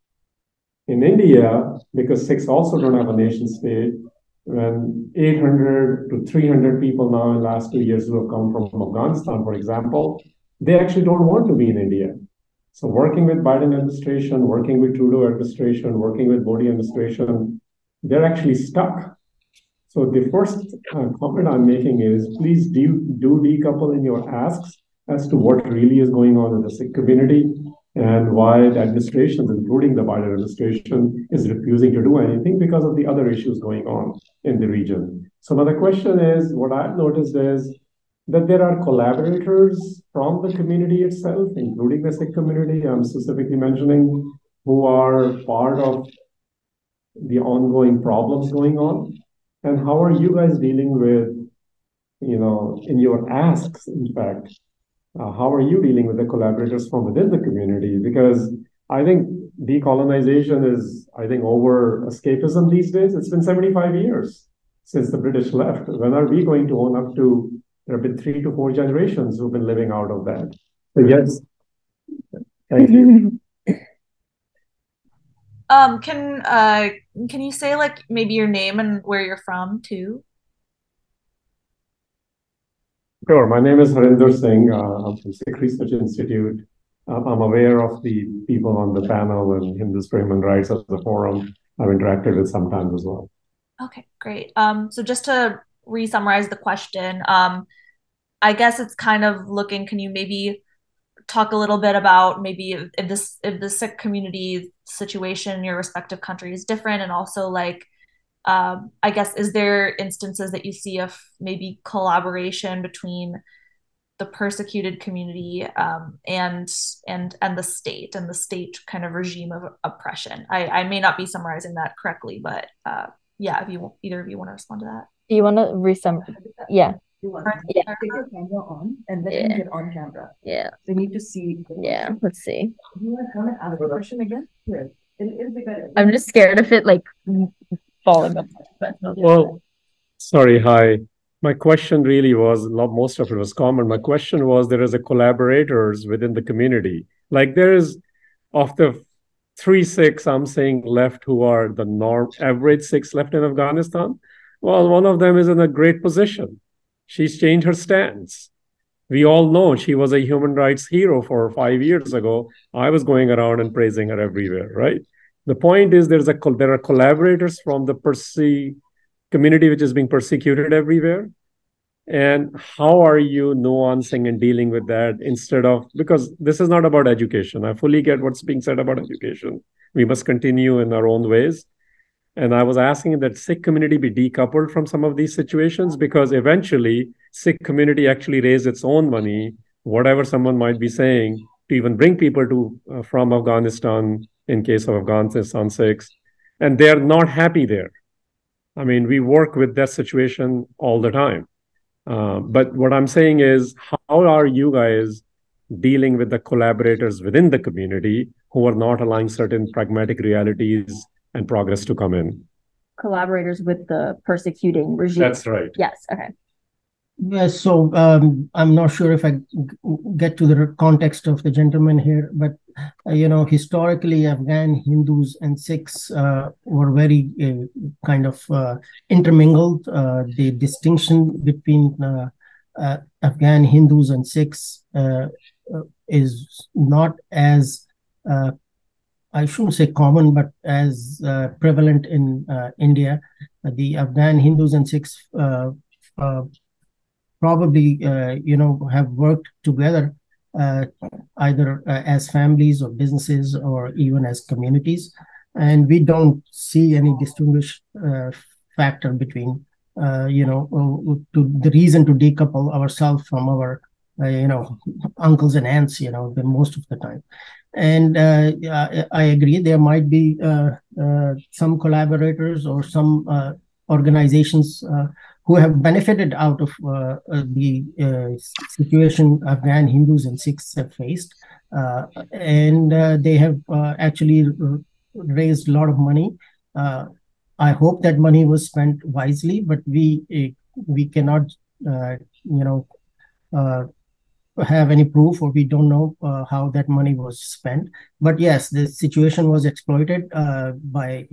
In India, because SIX also don't have a nation state, when 800 to 300 people now in the last 2 years who have come from Afghanistan, for example, they actually don't want to be in India. So working with Biden administration, working with Trudeau administration, working with Modi administration, they're actually stuck. So the first comment I'm making is, please do decouple in your asks as to what really is going on in the Sikh community and why the administrations, including the Biden administration, is refusing to do anything because of the other issues going on in the region. So now the question is, what I've noticed is that there are collaborators from the community itself, including the Sikh community, I'm specifically mentioning, who are part of the ongoing problems going on. And how are you guys dealing with, in your asks, in fact, how are you dealing with the collaborators from within the community? Because I think decolonization is, over escapism these days. It's been 75 years since the British left. When are we going to own up to, there have been 3 to 4 generations who've been living out of that. So yes, thank you. Can you say maybe your name and where you're from too? Sure. My name is Harinder Singh. I'm from Sikh Research Institute. I'm aware of the people on the panel and Hindus for Human Rights as a forum. I've interacted with sometimes as well. Okay, great. So just to re-summarize the question, I guess it's kind of looking, can you maybe talk a little bit about maybe if the Sikh community situation in your respective country is different, and also I guess, is there instances that you see of maybe collaboration between the persecuted community and the state kind of regime of oppression? I may not be summarizing that correctly, but yeah, if either of you want to respond to that. Do you want to re-summarize? Yeah. Take your camera on and let him get on camera. Yeah. They need to see. Yeah, let's see. You want to come and ask the question again? Here. It'll be better. I'm just scared of it falling up. Well, sorry, hi. My question really was, most of it was common. My question was, there is a collaborators within the community. There is, of the 3 Sikhs, I'm saying left, who are the average Sikhs left in Afghanistan. Well, one of them is in a great position. She's changed her stance. We all know she was a human rights hero for 5 years ago. I was going around and praising her everywhere, right? The point is there are collaborators from the community which is being persecuted everywhere. And how are you nuancing and dealing with that instead of, because this is not about education. I fully get what's being said about education. We must continue in our own ways. And I was asking that Sikh community be decoupled from some of these situations, because eventually Sikh community actually raise its own money, whatever someone might be saying, to even bring people to from Afghanistan in case of Afghanistan Sikhs, and they're not happy there. I mean, we work with that situation all the time. But what I'm saying is, how are you guys dealing with the collaborators within the community who are not allowing certain pragmatic realities and progress to come in? Collaborators with the persecuting regime. That's right. Yes. Okay. Yes, so I'm not sure if I get to the context of the gentleman here, but historically, Afghan Hindus and Sikhs were very kind of intermingled. The distinction between Afghan Hindus and Sikhs is not as, I shouldn't say common, but as prevalent in India. The Afghan Hindus and Sikhs probably have worked together either as families or businesses or even as communities, and we don't see any distinguished factor between to the reason to decouple ourselves from our uncles and aunts the most of the time. And I agree there might be some collaborators or some organizations who have benefited out of the situation Afghan Hindus and Sikhs have faced. And they have actually raised a lot of money. I hope that money was spent wisely, but we cannot, have any proof, or we don't know how that money was spent. But yes, the situation was exploited by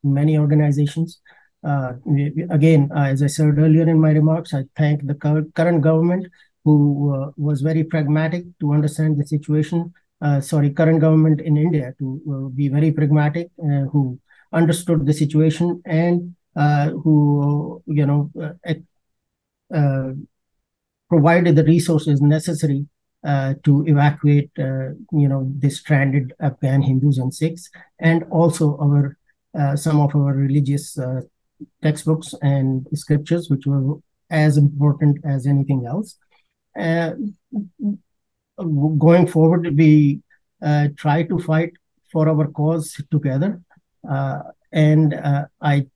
many organizations. Again, as I said earlier in my remarks, I thank the current government who was very pragmatic to understand the situation. Current government in India to be very pragmatic, who understood the situation and who provided the resources necessary to evacuate the stranded Afghan Hindus and Sikhs, and also some of our religious textbooks and scriptures, which were as important as anything else. Going forward, we try to fight for our cause together. And I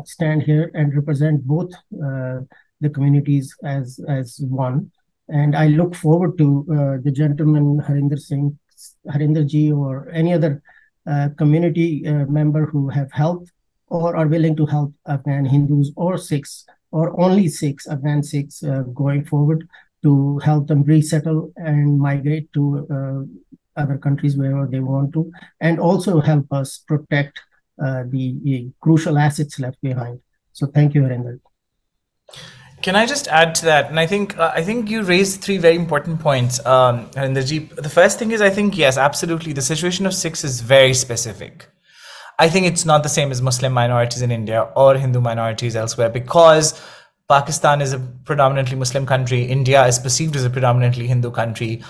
stand here and represent both the communities as one. And I look forward to the gentleman Harinder Ji, or any other community member who have helped or are willing to help Afghan Hindus or Sikhs, or only Sikhs, Afghan Sikhs, going forward, to help them resettle and migrate to other countries wherever they want to, and also help us protect the crucial assets left behind. So thank you, Harinder. Can I just add to that? And I think you raised three very important points, Harinderji. The first thing is, I think, yes, absolutely, the situation of Sikhs is very specific. I think it's not the same as Muslim minorities in India or Hindu minorities elsewhere, because Pakistan is a predominantly Muslim country. India is perceived as a predominantly Hindu country.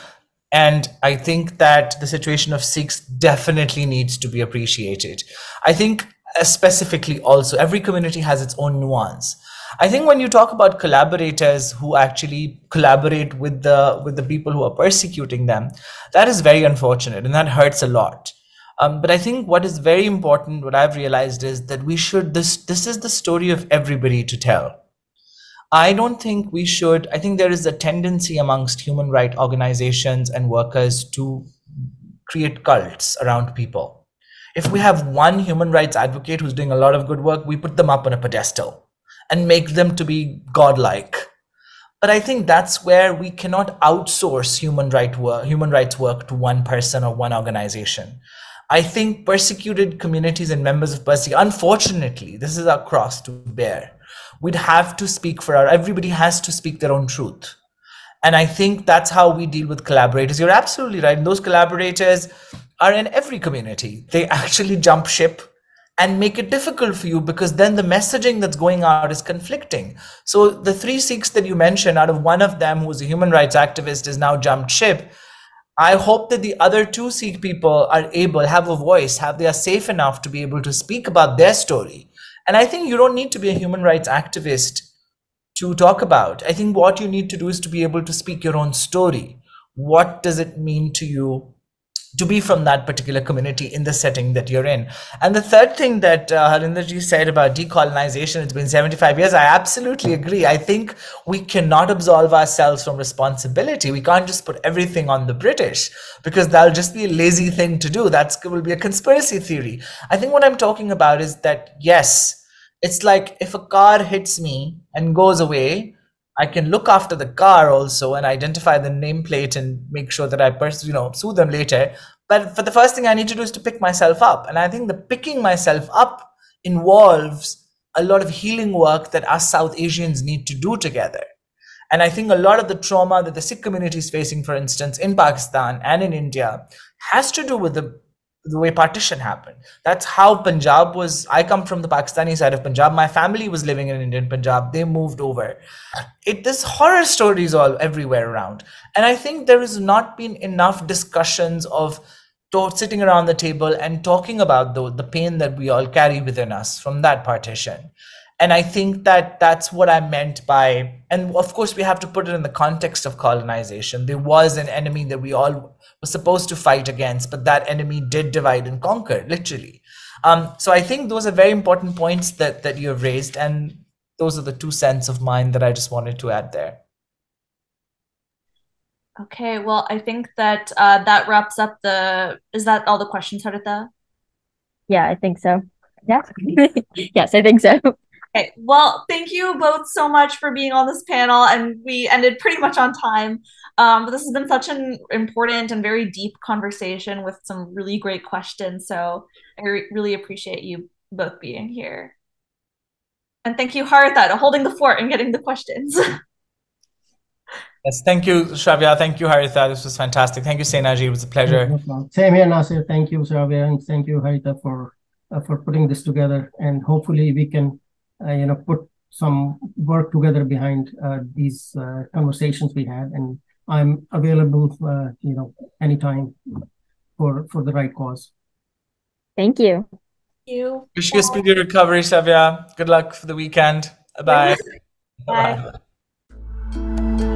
And I think that the situation of Sikhs definitely needs to be appreciated. I think specifically also, every community has its own nuance. I think when you talk about collaborators who actually collaborate with the people who are persecuting them, that is very unfortunate and that hurts a lot. But I think what is very important, what I've realized, is that this is the story of everybody to tell. I don't think we should. I think there is a tendency amongst human rights organizations and workers to create cults around people. If we have one human rights advocate who's doing a lot of good work, we put them up on a pedestal and make them to be godlike. But I think that's where we cannot outsource human rights work to one person or one organization. I think persecuted communities and members of unfortunately, this is our cross to bear. We'd have to speak everybody has to speak their own truth. And I think that's how we deal with collaborators. You're absolutely right. And those collaborators, are in every community. They actually jump ship and make it difficult for you, because then the messaging that's going out is conflicting. So the 3 Sikhs that you mentioned, out of one of them who was a human rights activist is now jumped ship. I hope that the other 2 Sikh people are able, have a voice, they are safe enough to be able to speak about their story. And I think you don't need to be a human rights activist to talk about. I think what you need to do is to be able to speak your own story. What does it mean to you to be from that particular community in the setting that you're in? And the third thing that Harinderji said about decolonization, it's been 75 years. I absolutely agree. I think we cannot absolve ourselves from responsibility. We can't just put everything on the British, because that'll just be a lazy thing to do. That will be a conspiracy theory. I think what I'm talking about is that, yes, it's like if a car hits me and goes away, I can look after the car also and identify the nameplate and make sure that I sue them later. But for the first thing I need to do is to pick myself up. And I think the picking myself up involves a lot of healing work that us South Asians need to do together. And I think a lot of the trauma that the Sikh community is facing, for instance, in Pakistan and in India, has to do with the way partition happened. That's how Punjab was. I come from the Pakistani side of Punjab. My family was living in Indian Punjab. They moved over. There's horror stories all everywhere around. And I think there has not been enough discussions of sitting around the table and talking about the pain that we all carry within us from that partition. And I think that that's what I meant by, and of course we have to put it in the context of colonization. There was an enemy that we all were supposed to fight against, but that enemy did divide and conquer, literally. So I think those are very important points that you have raised, and those are the 2 cents of mine that I just wanted to add there. Okay, well, I think that that wraps up is that all the questions, Haritha? Yeah, I think so. Yeah. Yes, I think so. Okay, well, thank you both so much for being on this panel, and we ended pretty much on time. But this has been such an important and very deep conversation with some really great questions. So I really appreciate you both being here. And thank you, Haritha, to holding the fort and getting the questions. Yes, thank you, Shravya. Thank you, Haritha. This was fantastic. Thank you, Senaji. It was a pleasure. Same here, Nasir. Thank you, Shravya, and thank you, Haritha, for putting this together. And hopefully we can put some work together behind these conversations we had. And I'm available, anytime for the right cause. Thank you. Thank you. Wish you a speedy recovery, Shravya. Good luck for the weekend. Bye-bye. Bye. Bye.